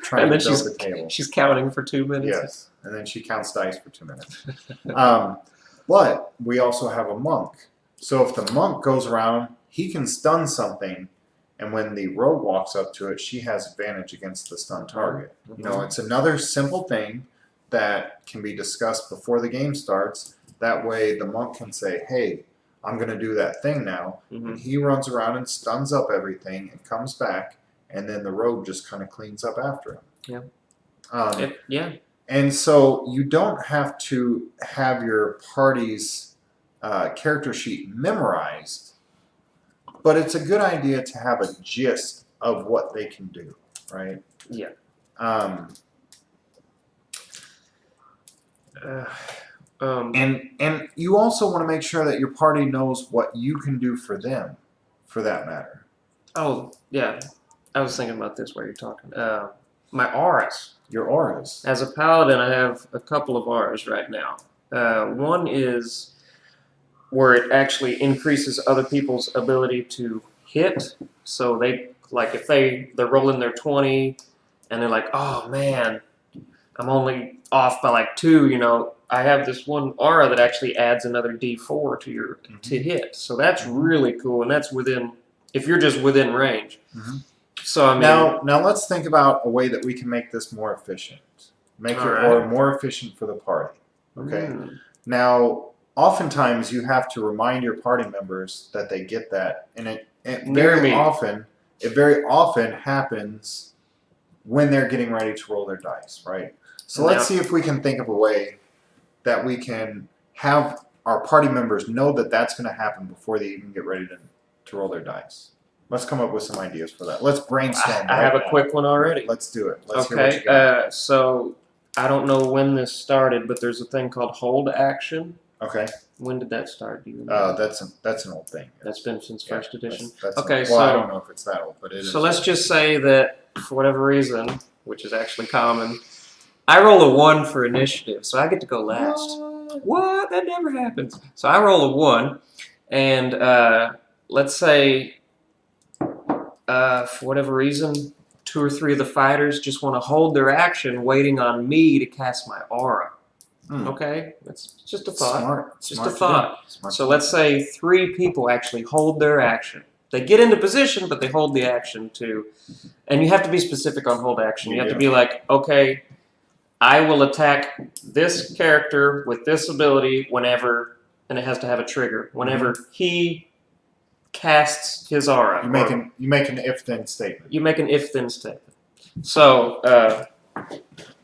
[SPEAKER 2] trying to build the table.
[SPEAKER 1] She's counting for 2 minutes.
[SPEAKER 2] Yes, and then she counts dice for 2 minutes. But we also have a monk. So if the monk goes around, he can stun something, and when the rogue walks up to it, she has advantage against the stun target. You know, it's another simple thing that can be discussed before the game starts. That way the monk can say, hey, I'm going to do that thing now. And he runs around and stuns up everything and comes back, and then the rogue just kind of cleans up after him.
[SPEAKER 1] Yeah.
[SPEAKER 2] And so you don't have to have your party's character sheet memorized, but it's a good idea to have a gist of what they can do, right?
[SPEAKER 1] Yeah.
[SPEAKER 2] And you also want to make sure that your party knows what you can do for them, for that matter.
[SPEAKER 1] Oh, yeah. I was thinking about this while you're talking. My auras.
[SPEAKER 2] Your auras.
[SPEAKER 1] As a paladin, I have a couple of auras right now. One is where it actually increases other people's ability to hit. So they, like, if they're rolling their 20 and they're like, oh man, I'm only off by like 2, you know, I have this one aura that actually adds another D4 to your to hit. So that's really cool, and that's within, if you're just within range. So I mean,
[SPEAKER 2] now let's think about a way that we can make this more efficient. Make your aura more efficient for the party. Okay. Now, oftentimes you have to remind your party members that they get that, and it very often happens when they're getting ready to roll their dice, right? So let's see if we can think of a way that we can have our party members know that that's going to happen before they even get ready to roll their dice. Let's come up with some ideas for that. Let's brainstorm.
[SPEAKER 1] I have a quick one already.
[SPEAKER 2] Let's do it. Let's hear what you got.
[SPEAKER 1] So I don't know when this started, but there's a thing called hold action.
[SPEAKER 2] Okay.
[SPEAKER 1] When did that start? Do you know?
[SPEAKER 2] That's an old thing.
[SPEAKER 1] That's been since first edition.
[SPEAKER 2] That's
[SPEAKER 1] okay,
[SPEAKER 2] well, I don't know if it's that old, but it is.
[SPEAKER 1] So let's just say that for whatever reason, which is actually common, I roll a 1 for initiative, so I get to go last. What? That never happens. So I roll a 1, and let's say for whatever reason, 2 or 3 of the fighters just want to hold their action, waiting on me to cast my aura. Okay, that's just a thought.
[SPEAKER 2] Smart.
[SPEAKER 1] Just
[SPEAKER 2] Smart
[SPEAKER 1] a
[SPEAKER 2] to
[SPEAKER 1] thought.
[SPEAKER 2] do. Smart
[SPEAKER 1] So
[SPEAKER 2] to
[SPEAKER 1] let's say 3 people actually hold their action. They get into position, but they hold the action too. And you have to be specific on hold action. You have to be like, okay, I will attack this character with this ability whenever, and it has to have a trigger. Whenever he casts his aura.
[SPEAKER 2] You make an if-then statement.
[SPEAKER 1] You make an if-then statement. So,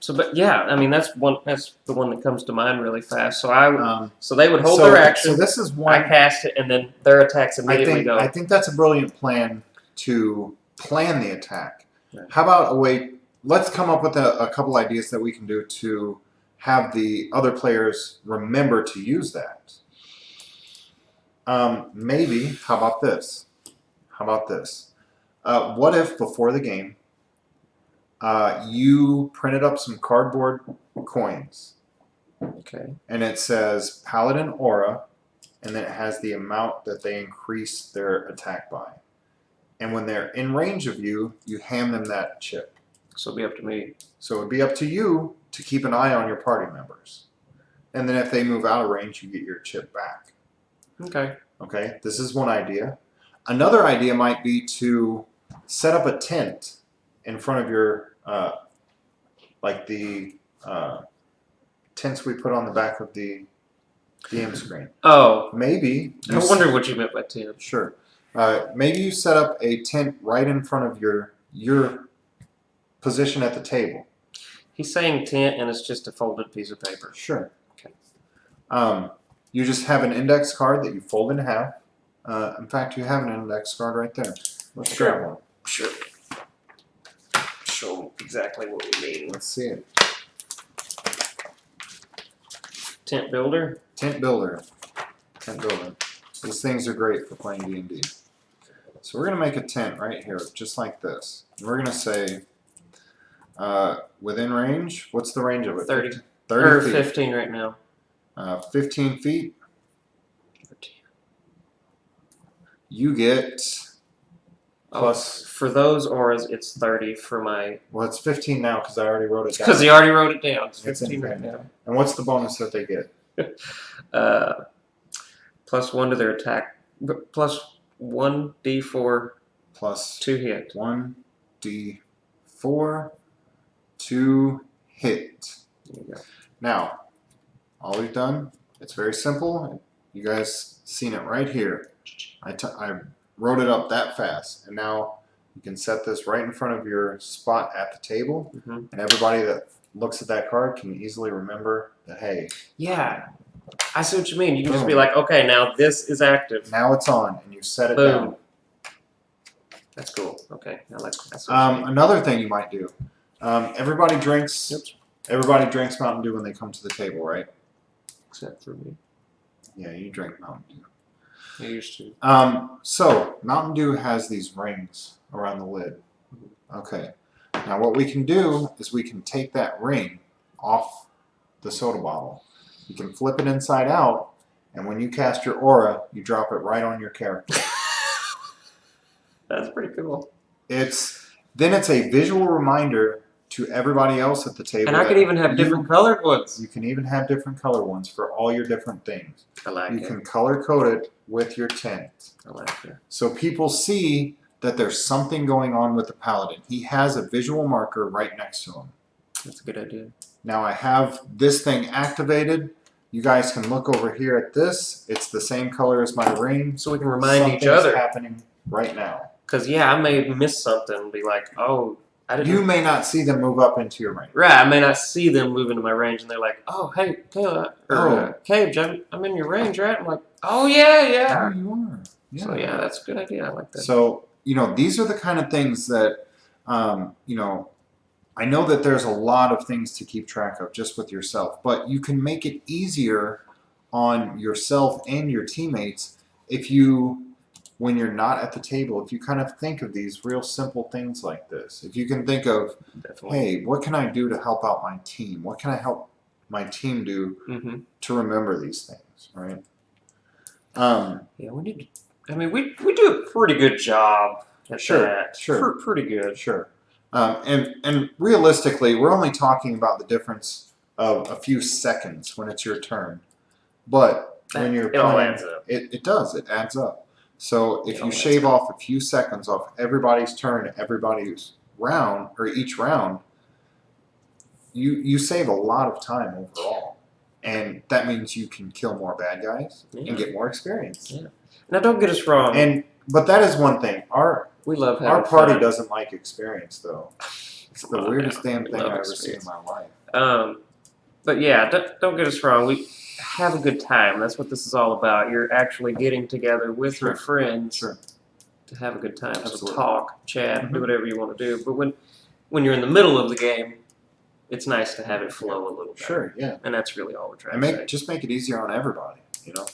[SPEAKER 1] but yeah, I mean that's the one that comes to mind really fast. So so they would hold their action.
[SPEAKER 2] So this is one.
[SPEAKER 1] I cast it, and then their attacks immediately go.
[SPEAKER 2] I think that's a brilliant plan to plan the attack.
[SPEAKER 1] Right.
[SPEAKER 2] How about a way? Let's come up with a couple ideas that we can do to have the other players remember to use that. Maybe. How about this? How about this? What if before the game you printed up some cardboard coins?
[SPEAKER 1] Okay.
[SPEAKER 2] And it says Paladin Aura, and then it has the amount that they increase their attack by. And when they're in range of you, you hand them that chip.
[SPEAKER 1] So it'll be up to me.
[SPEAKER 2] So it would be up to you to keep an eye on your party members. And then if they move out of range, you get your chip back.
[SPEAKER 1] Okay.
[SPEAKER 2] Okay, this is one idea. Another idea might be to set up a tent in front of your, like the tents we put on the back of the DM screen.
[SPEAKER 1] Oh.
[SPEAKER 2] Maybe.
[SPEAKER 1] I wonder what you meant by tent.
[SPEAKER 2] Sure. Maybe you set up a tent right in front of your position at the table.
[SPEAKER 1] He's saying tent, and it's just a folded piece of paper.
[SPEAKER 2] Sure.
[SPEAKER 1] Okay.
[SPEAKER 2] You just have an index card that you fold in half. In fact, you have an index card right there. Let's grab one.
[SPEAKER 1] Sure. Show exactly what we mean.
[SPEAKER 2] Let's see it.
[SPEAKER 1] Tent builder.
[SPEAKER 2] Tent builder. Tent builder. These things are great for playing D&D. So we're going to make a tent right here, just like this. And we're going to say, within range, what's the range of it?
[SPEAKER 1] 30.
[SPEAKER 2] 30
[SPEAKER 1] or
[SPEAKER 2] feet.
[SPEAKER 1] 15 right now.
[SPEAKER 2] 15 feet. You get plus.
[SPEAKER 1] For those auras, it's 30 for my.
[SPEAKER 2] Well, it's 15 now because I already wrote it down.
[SPEAKER 1] Because he already wrote it down. It's
[SPEAKER 2] It's
[SPEAKER 1] 15
[SPEAKER 2] in
[SPEAKER 1] right
[SPEAKER 2] there.
[SPEAKER 1] now.
[SPEAKER 2] And what's the bonus that they get?
[SPEAKER 1] +1 to their attack. Plus 1d4
[SPEAKER 2] Plus
[SPEAKER 1] to hit.
[SPEAKER 2] 1d4 to hit.
[SPEAKER 1] There you go.
[SPEAKER 2] Now, all we've done, it's very simple. You guys seen it right here. I wrote it up that fast, and now you can set this right in front of your spot at the table, and everybody that looks at that card can easily remember that, hey.
[SPEAKER 1] Yeah, I see what you mean. You can just be like, okay, now this is active.
[SPEAKER 2] Now it's on, and you set it
[SPEAKER 1] Boom.
[SPEAKER 2] down.
[SPEAKER 1] That's cool. Okay, I like that.
[SPEAKER 2] Another thing you might do, everybody drinks Mountain Dew when they come to the table, right?
[SPEAKER 1] Except for me.
[SPEAKER 2] Yeah, you drink Mountain Dew.
[SPEAKER 1] I used to.
[SPEAKER 2] So Mountain Dew has these rings around the lid. Okay. Now what we can do is we can take that ring off the soda bottle. You can flip it inside out, and when you cast your aura, you drop it right on your character.
[SPEAKER 1] That's pretty cool.
[SPEAKER 2] It's a visual reminder to everybody else at the table.
[SPEAKER 1] And I could even have different colored ones.
[SPEAKER 2] You can even have different color ones for all your different things.
[SPEAKER 1] I like
[SPEAKER 2] You
[SPEAKER 1] it.
[SPEAKER 2] can color code it with your tent.
[SPEAKER 1] I like it.
[SPEAKER 2] So people see that there's something going on with the paladin. He has a visual marker right next to him.
[SPEAKER 1] That's a good idea.
[SPEAKER 2] Now I have this thing activated. You guys can look over here at this. It's the same color as my ring.
[SPEAKER 1] So we can remind each
[SPEAKER 2] Something's
[SPEAKER 1] other.
[SPEAKER 2] happening right now.
[SPEAKER 1] Because, yeah, I may miss something and be like, oh, I didn't.
[SPEAKER 2] You may not see them move up into your ring.
[SPEAKER 1] Right, I may not see them move into my range, and they're like, oh, hey, Cage, I'm in your range, right? I'm like, oh, yeah.
[SPEAKER 2] Oh, you are. Yeah.
[SPEAKER 1] So, yeah, that's a good idea. I like that.
[SPEAKER 2] So, these are the kind of things that, I know that there's a lot of things to keep track of just with yourself, but you can make it easier on yourself and your teammates if you, when you're not at the table, if you kind of think of these real simple things like this. If you can think of,
[SPEAKER 1] Definitely.
[SPEAKER 2] hey, what can I do to help out my team? What can I help my team do to remember these things, right?
[SPEAKER 1] Yeah, we need to, we do a pretty good job at that. Pretty good.
[SPEAKER 2] Sure. And realistically, we're only talking about the difference of a few seconds when it's your turn. But when you're
[SPEAKER 1] It all
[SPEAKER 2] playing,
[SPEAKER 1] adds up.
[SPEAKER 2] it does. It adds up. So if
[SPEAKER 1] It
[SPEAKER 2] you
[SPEAKER 1] all adds
[SPEAKER 2] shave
[SPEAKER 1] up.
[SPEAKER 2] off a few seconds off everybody's turn, everybody's round, or each round, you save a lot of time overall. And that means you can kill more bad guys and get more experience.
[SPEAKER 1] Yeah. Now, don't get us wrong.
[SPEAKER 2] But that is one thing.
[SPEAKER 1] We love having
[SPEAKER 2] Our party
[SPEAKER 1] fun.
[SPEAKER 2] doesn't like experience, though. It's the weirdest damn thing I've ever seen in my life.
[SPEAKER 1] But yeah, don't get us wrong. We have a good time. That's what this is all about. You're actually getting together with your friends to have a good time.
[SPEAKER 2] Absolutely.
[SPEAKER 1] So talk, chat, do whatever you want to do. But when you're in the middle of the game, it's nice to have it flow a little bit.
[SPEAKER 2] Sure, yeah.
[SPEAKER 1] And that's really all we're trying to say.
[SPEAKER 2] Just make it easier on everybody, you know?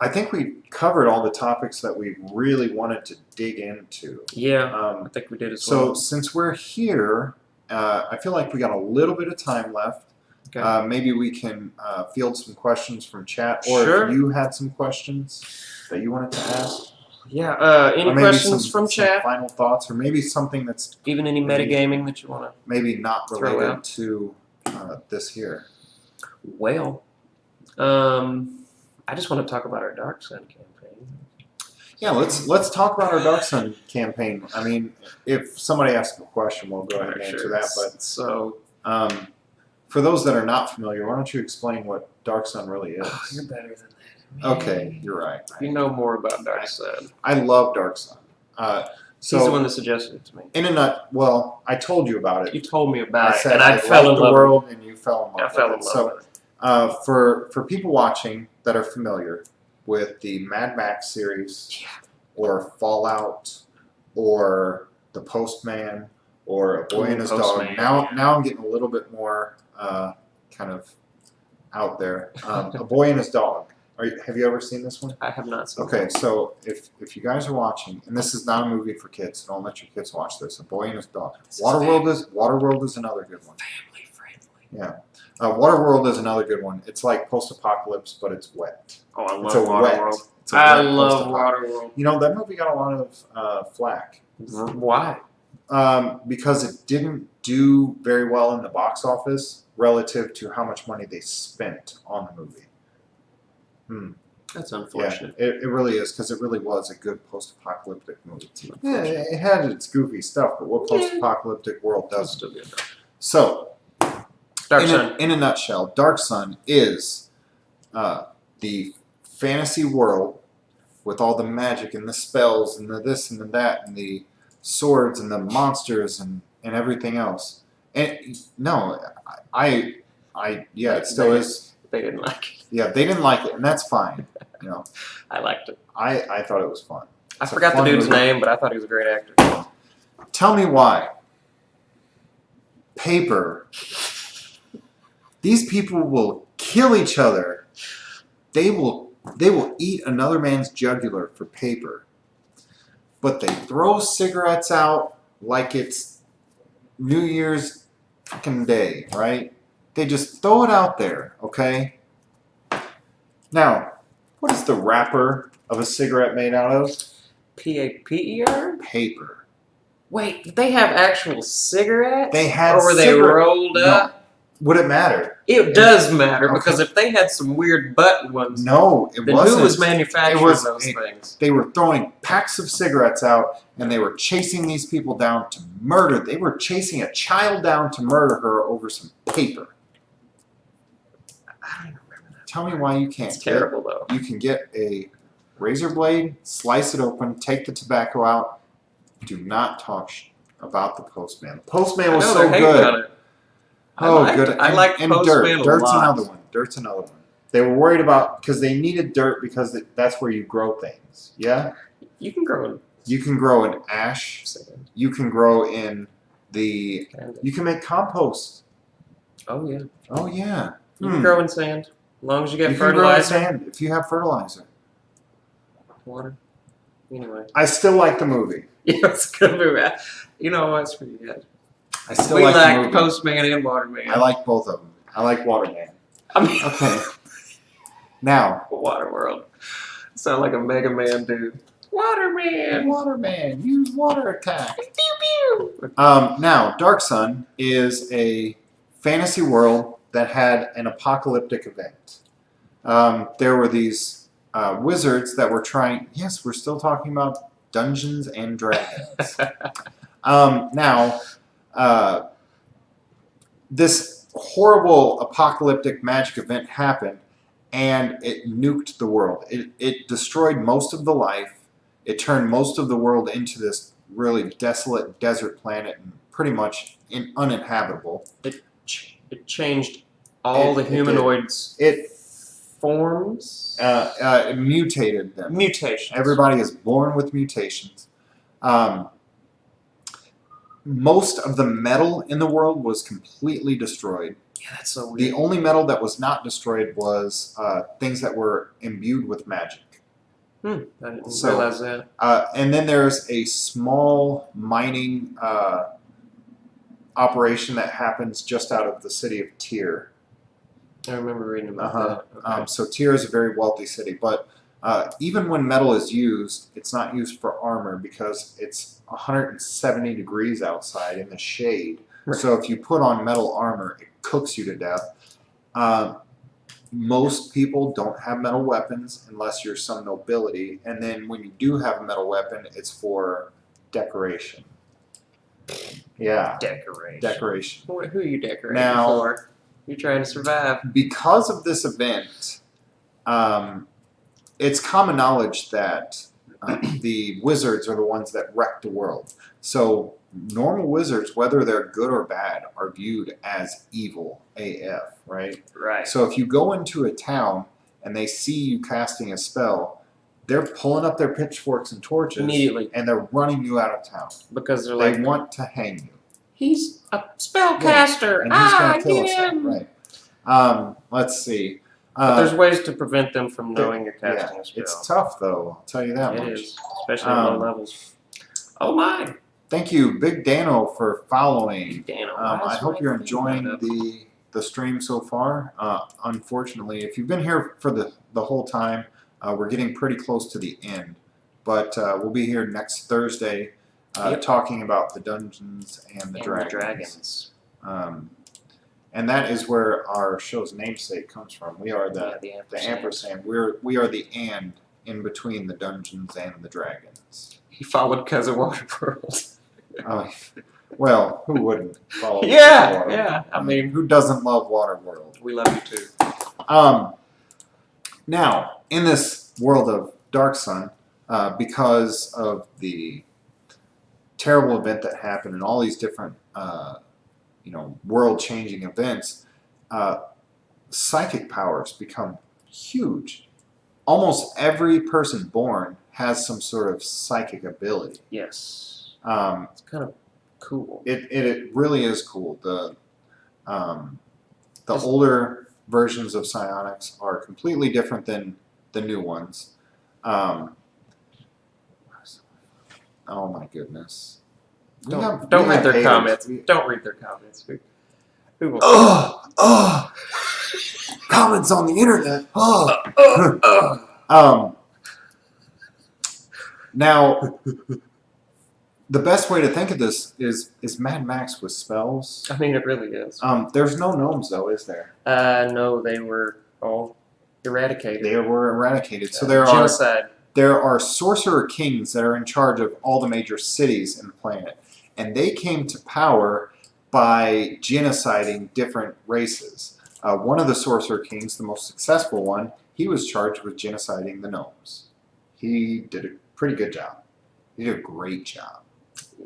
[SPEAKER 2] I think we covered all the topics that we really wanted to dig into.
[SPEAKER 1] Yeah, I think we did as well.
[SPEAKER 2] So since we're here, I feel like we got a little bit of time left.
[SPEAKER 1] Okay.
[SPEAKER 2] Maybe we can field some questions from chat, or if you had some questions that you wanted to ask.
[SPEAKER 1] Yeah, any questions from chat?
[SPEAKER 2] Final thoughts, or maybe something that's
[SPEAKER 1] even any metagaming that you want to
[SPEAKER 2] maybe not related to this here.
[SPEAKER 1] Well, I just want to talk about our Dark Sun campaign.
[SPEAKER 2] Yeah, let's talk about our Dark Sun campaign. I mean, if somebody asks a question, we'll go ahead and answer that. But
[SPEAKER 1] so,
[SPEAKER 2] for those that are not familiar, why don't you explain what Dark Sun really is?
[SPEAKER 1] Oh, you're better than that.
[SPEAKER 2] Okay, you're right.
[SPEAKER 1] You know more about Dark Sun.
[SPEAKER 2] I love Dark Sun. So
[SPEAKER 1] he's the one that suggested it to me.
[SPEAKER 2] Well, I told you about it.
[SPEAKER 1] You told me about it, and
[SPEAKER 2] I
[SPEAKER 1] fell in love
[SPEAKER 2] with it. And you fell in love
[SPEAKER 1] I fell in love with it.
[SPEAKER 2] For people watching that are familiar with the Mad Max series, or Fallout, or The Postman, or A Boy and His Dog. Now I'm getting a little bit more kind of out there. A Boy and His Dog. Have you ever seen this one?
[SPEAKER 1] I have not seen
[SPEAKER 2] Okay, so if you guys are watching, and this is not a movie for kids, so don't let your kids watch this. A Boy and His Dog. Waterworld is another good one.
[SPEAKER 1] Family friendly.
[SPEAKER 2] Yeah. Waterworld is another good one. It's like post-apocalypse, but it's wet.
[SPEAKER 1] Oh, I love Waterworld.
[SPEAKER 2] I
[SPEAKER 1] love Waterworld.
[SPEAKER 2] You know, that movie got a lot of flack.
[SPEAKER 1] Why?
[SPEAKER 2] Because it didn't do very well in the box office relative to how much money they spent on the movie.
[SPEAKER 1] That's unfortunate.
[SPEAKER 2] Yeah, it really is, because it really was a good post-apocalyptic movie. Yeah, it had its goofy stuff, but what post-apocalyptic world doesn't? So,
[SPEAKER 1] Dark Sun.
[SPEAKER 2] In a nutshell, Dark Sun is the fantasy world with all the magic and the spells and the this and the that and the swords and the monsters and everything else. And no, it still is.
[SPEAKER 1] They didn't like it.
[SPEAKER 2] Yeah, they didn't like it, and that's fine. You know,
[SPEAKER 1] I liked it.
[SPEAKER 2] I thought it was fun.
[SPEAKER 1] I forgot the dude's name, but I thought he was a great actor.
[SPEAKER 2] Tell me why. Paper. These people will kill each other. They will eat another man's jugular for paper. But they throw cigarettes out like it's New Year's fucking day, right? They just throw it out there, okay? Now, what is the wrapper of a cigarette made out of?
[SPEAKER 1] P-A-P-E-R?
[SPEAKER 2] Paper.
[SPEAKER 1] Wait, did they have actual cigarettes?
[SPEAKER 2] They had
[SPEAKER 1] Or were they rolled up?
[SPEAKER 2] Would it matter?
[SPEAKER 1] It does matter, because if they had some weird button ones,
[SPEAKER 2] no, it
[SPEAKER 1] then
[SPEAKER 2] wasn't.
[SPEAKER 1] who was manufacturing those things?
[SPEAKER 2] They were throwing packs of cigarettes out, and they were chasing these people down to murder. They were chasing a child down to murder her over some paper.
[SPEAKER 1] I don't even remember that.
[SPEAKER 2] Tell me why you can't.
[SPEAKER 1] It's terrible, though.
[SPEAKER 2] You can get a razor blade, slice it open, take the tobacco out. Do not talk about the Postman. The Postman was so good. Good.
[SPEAKER 1] I like
[SPEAKER 2] and
[SPEAKER 1] Postman
[SPEAKER 2] dirt.
[SPEAKER 1] a lot.
[SPEAKER 2] Dirt's another one. They were worried about, because they needed dirt, because that's where you grow things. Yeah?
[SPEAKER 1] You can grow in.
[SPEAKER 2] You can grow in ash. You can grow in you can make compost.
[SPEAKER 1] Oh, yeah.
[SPEAKER 2] Oh, yeah.
[SPEAKER 1] You can grow in sand. As long as you get
[SPEAKER 2] you
[SPEAKER 1] fertilizer.
[SPEAKER 2] Can grow in sand if you have fertilizer.
[SPEAKER 1] Water. Anyway.
[SPEAKER 2] I still like the movie.
[SPEAKER 1] Yeah, it's a good movie. You know, that's pretty good.
[SPEAKER 2] I still
[SPEAKER 1] we
[SPEAKER 2] like the movie.
[SPEAKER 1] Postman and Waterman.
[SPEAKER 2] I like both of them. I like Waterman.
[SPEAKER 1] I mean,
[SPEAKER 2] okay. Now.
[SPEAKER 1] Waterworld. Sound like a Mega Man dude. Waterman.
[SPEAKER 2] Waterman. Use water attack.
[SPEAKER 1] Pew,
[SPEAKER 2] Now, Dark Sun is a fantasy world that had an apocalyptic event. There were these wizards that were trying. Yes, we're still talking about Dungeons and Dragons. Now, this horrible apocalyptic magic event happened, and it nuked the world. It destroyed most of the life. It turned most of the world into this really desolate desert planet and pretty much uninhabitable.
[SPEAKER 1] It changed all the humanoids' forms.
[SPEAKER 2] It mutated them.
[SPEAKER 1] Mutations.
[SPEAKER 2] Everybody is born with mutations. Most of the metal in the world was completely destroyed.
[SPEAKER 1] Yeah, that's so weird.
[SPEAKER 2] The only metal that was not destroyed was things that were imbued with magic.
[SPEAKER 1] I didn't realize that.
[SPEAKER 2] And then there's a small mining operation that happens just out of the city of Tyr.
[SPEAKER 1] I remember reading about that. Okay.
[SPEAKER 2] So Tyr is a very wealthy city, but even when metal is used, it's not used for armor because it's 170 degrees outside in the shade.
[SPEAKER 1] Right.
[SPEAKER 2] So if you put on metal armor, it cooks you to death. Most people don't have metal weapons unless you're some nobility, and then when you do have a metal weapon, it's for decoration. Yeah. Decoration.
[SPEAKER 1] Who are you decorating
[SPEAKER 2] Now,
[SPEAKER 1] for? You're trying to survive.
[SPEAKER 2] Because of this event, it's common knowledge that the wizards are the ones that wreck the world. So normal wizards, whether they're good or bad, are viewed as evil AF, right?
[SPEAKER 1] Right.
[SPEAKER 2] So if you go into a town and they see you casting a spell, they're pulling up their pitchforks and torches
[SPEAKER 1] Immediately.
[SPEAKER 2] and they're running you out of town.
[SPEAKER 1] Because they're
[SPEAKER 2] They
[SPEAKER 1] like,
[SPEAKER 2] want to hang you.
[SPEAKER 1] he's a spellcaster.
[SPEAKER 2] And he's going to kill
[SPEAKER 1] get
[SPEAKER 2] us
[SPEAKER 1] him.
[SPEAKER 2] all. Right. Let's see.
[SPEAKER 1] But there's ways to prevent them from knowing you're casting a spell.
[SPEAKER 2] It's tough, though. I'll tell you that much.
[SPEAKER 1] It is, especially at low levels. Oh my!
[SPEAKER 2] Thank you, Big Dano, for following.
[SPEAKER 1] Dano,
[SPEAKER 2] I hope you're enjoying the stream so far. Unfortunately, if you've been here for the whole time, we're getting pretty close to the end. But we'll be here next Thursday talking about the Dungeons and the Dragons. And that is where our show's namesake comes from. We are the Ampersand. We are the and in between the Dungeons and the Dragons.
[SPEAKER 1] He followed Cousin Waterworld.
[SPEAKER 2] Well, who wouldn't follow?
[SPEAKER 1] Yeah, yeah. I mean,
[SPEAKER 2] who doesn't love Waterworld?
[SPEAKER 1] We love you too.
[SPEAKER 2] Now, in this world of Dark Sun, because of the terrible event that happened and all these different world-changing events, psychic powers become huge. Almost every person born has some sort of psychic ability.
[SPEAKER 1] Yes.
[SPEAKER 2] It's
[SPEAKER 1] kind of cool.
[SPEAKER 2] It really is cool. The older versions of psionics are completely different than the new ones. Oh my goodness.
[SPEAKER 1] Don't read their comments. Don't read their comments. Who will?
[SPEAKER 2] Comments on the internet. Now, the best way to think of this is Mad Max with spells.
[SPEAKER 1] I mean, it really is.
[SPEAKER 2] There's no gnomes, though, is there?
[SPEAKER 1] No, they were all eradicated.
[SPEAKER 2] They were eradicated. So
[SPEAKER 1] genocide.
[SPEAKER 2] There are sorcerer kings that are in charge of all the major cities in the planet. And they came to power by genociding different races. One of the sorcerer kings, the most successful one, he was charged with genociding the gnomes. He did a pretty good job. He did a great job.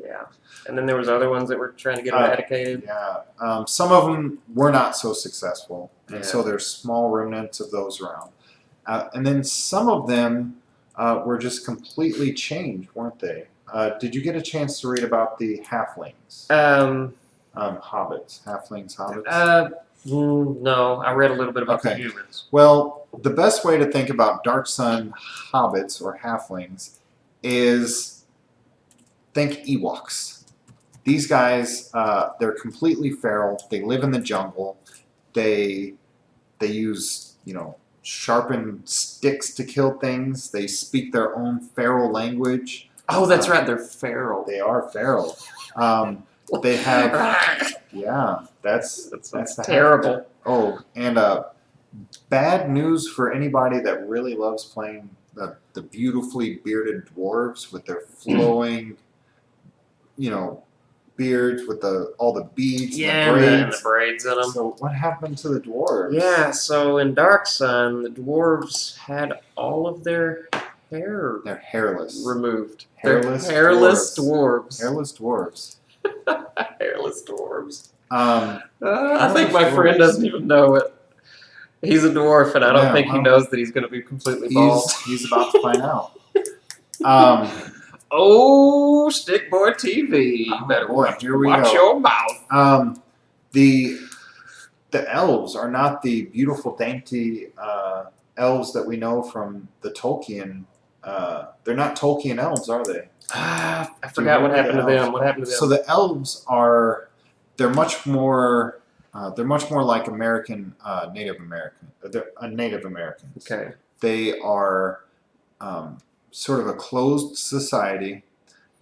[SPEAKER 1] Yeah. And then there was other ones that were trying to get eradicated.
[SPEAKER 2] Yeah. Some of them were not so successful. And so there's small remnants of those around. And then some of them were just completely changed, weren't they? Did you get a chance to read about the halflings? Hobbits. Halflings, hobbits?
[SPEAKER 1] No, I read a little bit about the humans.
[SPEAKER 2] Well, the best way to think about Dark Sun hobbits or halflings is think Ewoks. These guys, they're completely feral. They live in the jungle. They use, sharpened sticks to kill things. They speak their own feral language.
[SPEAKER 1] Oh, that's right. They're feral.
[SPEAKER 2] They are feral. They have, yeah, that's the
[SPEAKER 1] terrible.
[SPEAKER 2] Oh, and bad news for anybody that really loves playing the beautifully bearded dwarves with their flowing, beards with all the beads
[SPEAKER 1] Yeah,
[SPEAKER 2] and
[SPEAKER 1] and
[SPEAKER 2] the
[SPEAKER 1] the braids in them.
[SPEAKER 2] So what happened to the dwarves?
[SPEAKER 1] Yeah, so in Dark Sun, the dwarves had all of their hair
[SPEAKER 2] They're hairless.
[SPEAKER 1] removed.
[SPEAKER 2] Hairless
[SPEAKER 1] They're hairless dwarves.
[SPEAKER 2] Hairless dwarves.
[SPEAKER 1] Hairless dwarves.
[SPEAKER 2] Um,
[SPEAKER 1] I think my
[SPEAKER 2] Hairless
[SPEAKER 1] friend
[SPEAKER 2] dwarves.
[SPEAKER 1] doesn't even know it. He's a dwarf, and I don't
[SPEAKER 2] Yeah,
[SPEAKER 1] think he
[SPEAKER 2] well,
[SPEAKER 1] knows that he's going to be completely bald.
[SPEAKER 2] he's about to find out.
[SPEAKER 1] Oh, Stick Boy TV. You better
[SPEAKER 2] Here we
[SPEAKER 1] watch
[SPEAKER 2] go.
[SPEAKER 1] your mouth.
[SPEAKER 2] The elves are not the beautiful, dainty elves that we know from the Tolkien. They're not Tolkien elves, are they?
[SPEAKER 1] I forgot what happened to them. What happened to them?
[SPEAKER 2] So the elves they're much more like American, Native American. They're Native Americans.
[SPEAKER 1] Okay.
[SPEAKER 2] They are sort of a closed society,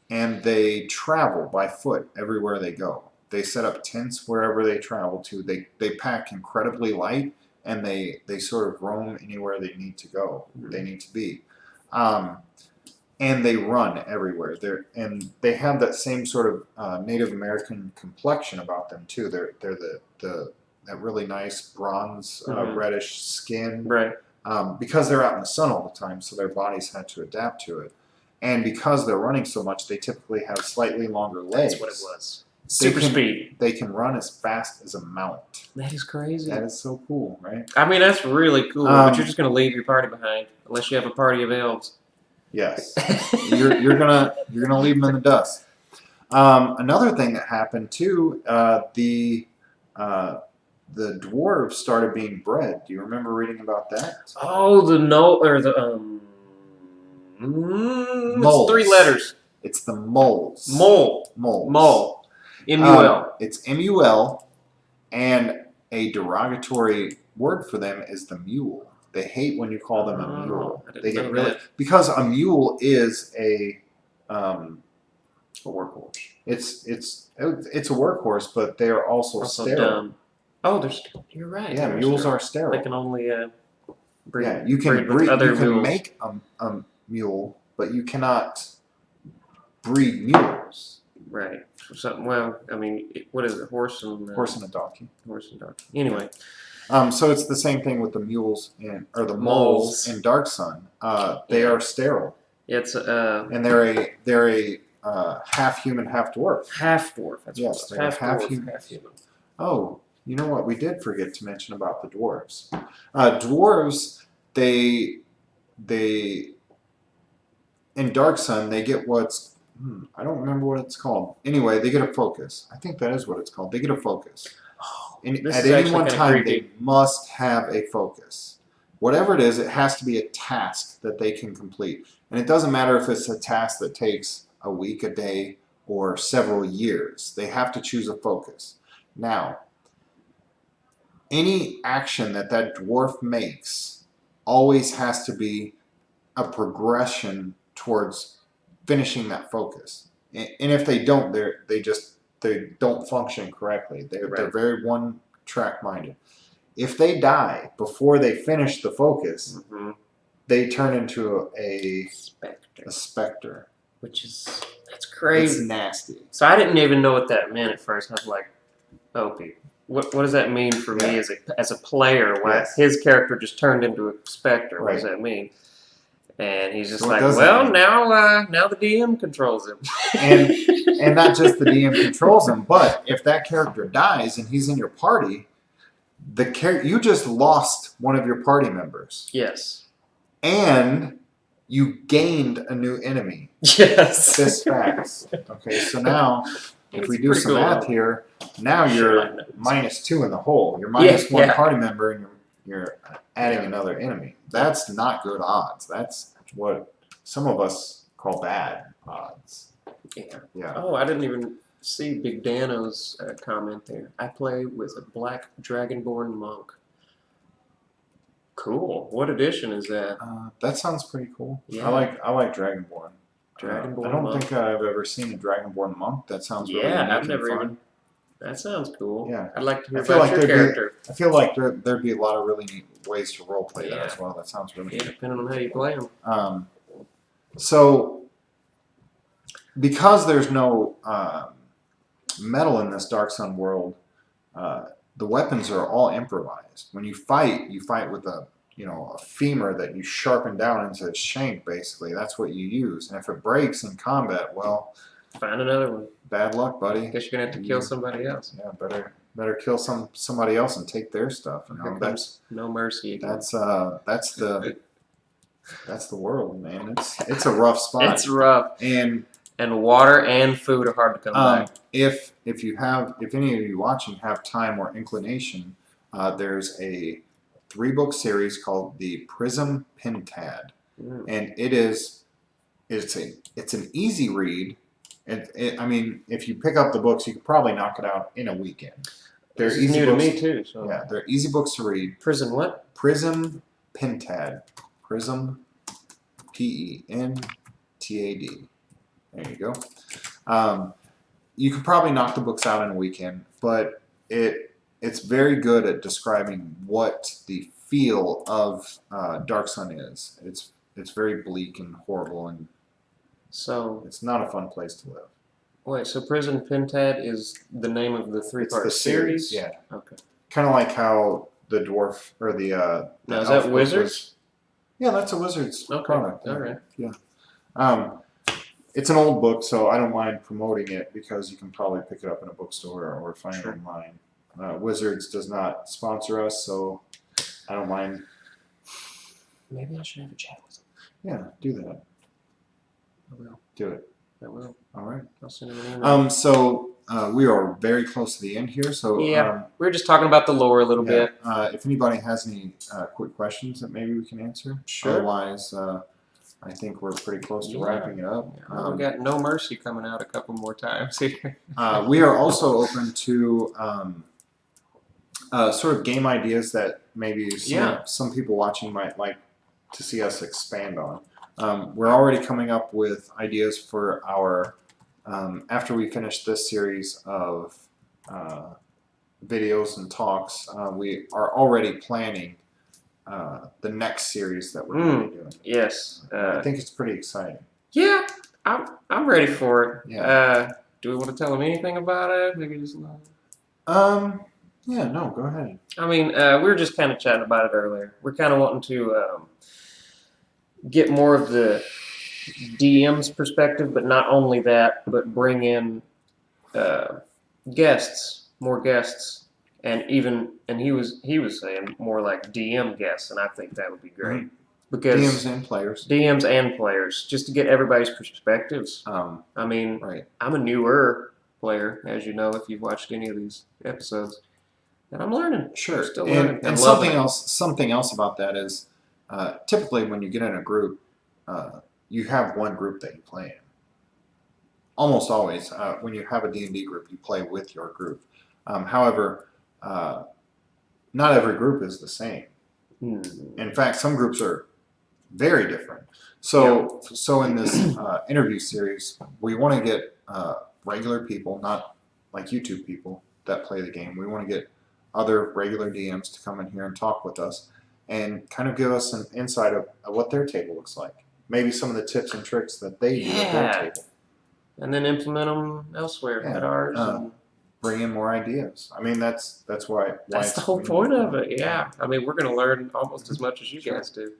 [SPEAKER 2] and they travel by foot everywhere they go. They set up tents wherever they travel to. They pack incredibly light, and they sort of roam anywhere they need to go. They need to be, and they run everywhere. They have that same sort of Native American complexion about them too. They're that really nice bronze reddish skin,
[SPEAKER 1] Right.
[SPEAKER 2] because they're out in the sun all the time, so their bodies had to adapt to it. And because they're running so much, they typically have slightly longer legs.
[SPEAKER 1] That's what it was. Super speed.
[SPEAKER 2] They can run as fast as a mount.
[SPEAKER 1] That is crazy.
[SPEAKER 2] That is so cool, right?
[SPEAKER 1] I mean, that's really cool, but you're just going to leave your party behind unless you have a party of elves.
[SPEAKER 2] Yes, you're gonna leave them in the dust. Another thing that happened too, the dwarves started being bred. Do you remember reading about that?
[SPEAKER 1] Oh, the
[SPEAKER 2] Moles.
[SPEAKER 1] It's 3 letters.
[SPEAKER 2] It's the moles.
[SPEAKER 1] Mole. M-U-L.
[SPEAKER 2] It's M-U-L, and a derogatory word for them is the mule. They hate when you call them a mule. They get really because a mule is a
[SPEAKER 1] workhorse.
[SPEAKER 2] It's a workhorse, but they are also sterile.
[SPEAKER 1] Dumb. Oh, you're right.
[SPEAKER 2] Yeah, mules are sterile.
[SPEAKER 1] They can only breed.
[SPEAKER 2] Yeah, you can
[SPEAKER 1] breed other
[SPEAKER 2] you can
[SPEAKER 1] mules.
[SPEAKER 2] make a mule, but you cannot breed mules.
[SPEAKER 1] Right. Well, I mean, what is it? Horse and
[SPEAKER 2] a donkey.
[SPEAKER 1] Horse and donkey. Anyway.
[SPEAKER 2] So it's the same thing with the mules or the moles in Dark Sun. They are sterile.
[SPEAKER 1] It's
[SPEAKER 2] and they're a half human, half dwarf.
[SPEAKER 1] Half dwarf. That's
[SPEAKER 2] yes,
[SPEAKER 1] what it's
[SPEAKER 2] half human.
[SPEAKER 1] Half human.
[SPEAKER 2] Oh, you know what? We did forget to mention about the dwarves. Dwarves, they in Dark Sun they get what's I don't remember what it's called. Anyway, they get a focus. I think that is what it's called. They get a focus. At any one time, they must have a focus. Whatever it is, it has to be a task that they can complete. And it doesn't matter if it's a task that takes a week, a day, or several years. They have to choose a focus. Now, any action that dwarf makes always has to be a progression towards finishing that focus. And if they don't, they don't function correctly. They're very one-track minded. If they die before they finish the focus, they turn into a specter.
[SPEAKER 1] That's crazy.
[SPEAKER 2] It's nasty.
[SPEAKER 1] So I didn't even know what that meant at first. I was like, "Okay, what does that mean for me as a player? Why his character just turned into a specter? What does that mean?" And he's just like, "Well, now the DM controls him."
[SPEAKER 2] and not just the DM controls him, but if that character dies and he's in your party, you just lost one of your party members.
[SPEAKER 1] Yes.
[SPEAKER 2] And you gained a new enemy.
[SPEAKER 1] Yes.
[SPEAKER 2] This fast. Okay, so now if we do some math here, now you're -2 in the hole. You're -1 party member, and you're adding another enemy. That's not good odds. That's what some of us call bad odds. Yeah.
[SPEAKER 1] Oh, I didn't even see Big Dano's comment there. I play with a black dragonborn monk. Cool. What edition is that?
[SPEAKER 2] That sounds pretty cool.
[SPEAKER 1] Yeah.
[SPEAKER 2] I like Dragonborn.
[SPEAKER 1] Dragonborn
[SPEAKER 2] I don't
[SPEAKER 1] monk.
[SPEAKER 2] think I've ever seen a Dragonborn monk. That sounds really
[SPEAKER 1] Yeah,
[SPEAKER 2] unique
[SPEAKER 1] I've
[SPEAKER 2] and
[SPEAKER 1] never
[SPEAKER 2] fun.
[SPEAKER 1] even. That sounds cool.
[SPEAKER 2] Yeah.
[SPEAKER 1] I'd like to hear
[SPEAKER 2] I feel
[SPEAKER 1] about
[SPEAKER 2] like
[SPEAKER 1] your
[SPEAKER 2] there'd
[SPEAKER 1] character.
[SPEAKER 2] I feel like there'd be a lot of really neat ways to roleplay that
[SPEAKER 1] Yeah.
[SPEAKER 2] as well. That sounds really
[SPEAKER 1] Yeah,
[SPEAKER 2] neat.
[SPEAKER 1] depending on how you play them.
[SPEAKER 2] So because there's no metal in this Dark Sun world, the weapons are all improvised. When you fight with a femur that you sharpen down into a shank. Basically, that's what you use. And if it breaks in combat, well,
[SPEAKER 1] Find another one.
[SPEAKER 2] bad luck, buddy.
[SPEAKER 1] Guess you're gonna have to kill somebody else.
[SPEAKER 2] Yeah, better kill somebody else and take their stuff.
[SPEAKER 1] Here comes no mercy again.
[SPEAKER 2] That's the world, man. It's a rough spot.
[SPEAKER 1] It's rough.
[SPEAKER 2] And
[SPEAKER 1] water and food are hard to come by.
[SPEAKER 2] If any of you watching have time or inclination, there's a 3-book series called the Prism Pentad, and it's an easy read. I mean, if you pick up the books, you could probably knock it out in a weekend. They're
[SPEAKER 1] This is
[SPEAKER 2] easy
[SPEAKER 1] new
[SPEAKER 2] books,
[SPEAKER 1] to me too. So.
[SPEAKER 2] Yeah, they're easy books to read.
[SPEAKER 1] Prison what?
[SPEAKER 2] Prism Pentad. Prism, Pentad. There you go. You could probably knock the books out in a weekend, but it's very good at describing what the feel of Dark Sun is. It's very bleak and horrible, and
[SPEAKER 1] so
[SPEAKER 2] it's not a fun place to live.
[SPEAKER 1] Wait, so Prison Pentad is the name of the 3-part series?
[SPEAKER 2] Yeah.
[SPEAKER 1] Okay.
[SPEAKER 2] Kind of like how the dwarf or the
[SPEAKER 1] now is that Wizards?
[SPEAKER 2] Yeah, that's a Wizards product.
[SPEAKER 1] All right.
[SPEAKER 2] Yeah. It's an old book, so I don't mind promoting it because you can probably pick it up in a bookstore or find it online. Wizards does not sponsor us, so I don't mind.
[SPEAKER 1] Maybe I should have a chat with them.
[SPEAKER 2] Yeah, do that.
[SPEAKER 1] I will.
[SPEAKER 2] Do it.
[SPEAKER 1] I will.
[SPEAKER 2] All right.
[SPEAKER 1] I'll send them an email.
[SPEAKER 2] So we are very close to the end here. So
[SPEAKER 1] yeah, we were just talking about the lore a little bit.
[SPEAKER 2] If anybody has any quick questions that maybe we can answer.
[SPEAKER 1] Sure.
[SPEAKER 2] Otherwise, I think we're pretty close to wrapping it up.
[SPEAKER 1] Yeah, we've got No Mercy coming out a couple more times here.
[SPEAKER 2] We are also open to sort of game ideas that maybe some people watching might like to see us expand on. We're already coming up with ideas for our, after we finish this series of videos and talks, we are already planning the next series that we're going to be doing.
[SPEAKER 1] Yes.
[SPEAKER 2] I think it's pretty exciting.
[SPEAKER 1] Yeah, I'm ready for it.
[SPEAKER 2] Yeah.
[SPEAKER 1] Do we want to tell them anything about it? Maybe just
[SPEAKER 2] yeah, no, go ahead.
[SPEAKER 1] I mean, we were just kind of chatting about it earlier. We're kind of wanting to get more of the DM's perspective, but not only that, but bring in guests, more guests, and he was saying more like DM guests, and I think that would be great.
[SPEAKER 2] Mm-hmm.
[SPEAKER 1] Because
[SPEAKER 2] DMs and players,
[SPEAKER 1] just to get everybody's perspectives. I mean,
[SPEAKER 2] right.
[SPEAKER 1] I'm a newer player, as you know, if you've watched any of these episodes, and I'm learning.
[SPEAKER 2] Sure.
[SPEAKER 1] Still learning.
[SPEAKER 2] And something else about that is typically when you get in a group, you have one group that you play in. Almost always, when you have a D&D group, you play with your group. However, not every group is the same. In fact, some groups are very different. So in this interview series, we want to get regular people, not like YouTube people that play the game. We want to get other regular DMs to come in here and talk with us and kind of give us an insight of what their table looks like. Maybe some of the tips and tricks that they do at their table.
[SPEAKER 1] And then implement them elsewhere at ours. And
[SPEAKER 2] bring in more ideas. I mean, that's why
[SPEAKER 1] that's the whole point of it. Yeah. I mean, we're going to learn almost as much as you guys do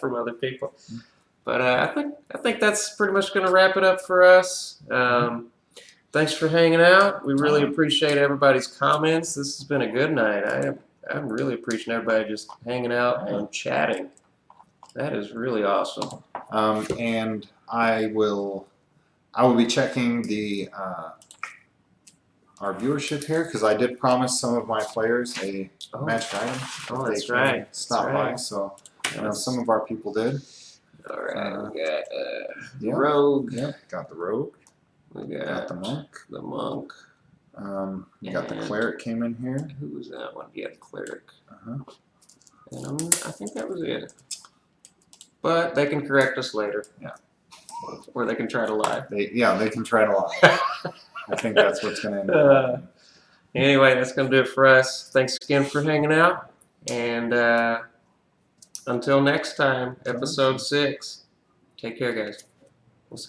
[SPEAKER 1] from other people. But I think that's pretty much going to wrap it up for us. Thanks for hanging out. We really appreciate everybody's comments. This has been a good night. I'm really appreciating everybody just hanging out and chatting. That is really awesome.
[SPEAKER 2] And I will be checking the our viewership here because I did promise some of my players a magic item.
[SPEAKER 1] Oh, that's right.
[SPEAKER 2] Stop by. So some of our people did.
[SPEAKER 1] All right. We got the rogue.
[SPEAKER 2] Yep. Got the rogue.
[SPEAKER 1] We got
[SPEAKER 2] the monk.
[SPEAKER 1] The monk.
[SPEAKER 2] You got the cleric came in here.
[SPEAKER 1] Who was that one? Yeah, the cleric. And I think that was it. But they can correct us later.
[SPEAKER 2] Yeah.
[SPEAKER 1] Or they can try to lie.
[SPEAKER 2] They can try to lie. I think that's what's going to end up happening.
[SPEAKER 1] Anyway, that's going to do it for us. Thanks again for hanging out. And until next time, episode 6. Take care, guys. We'll see you.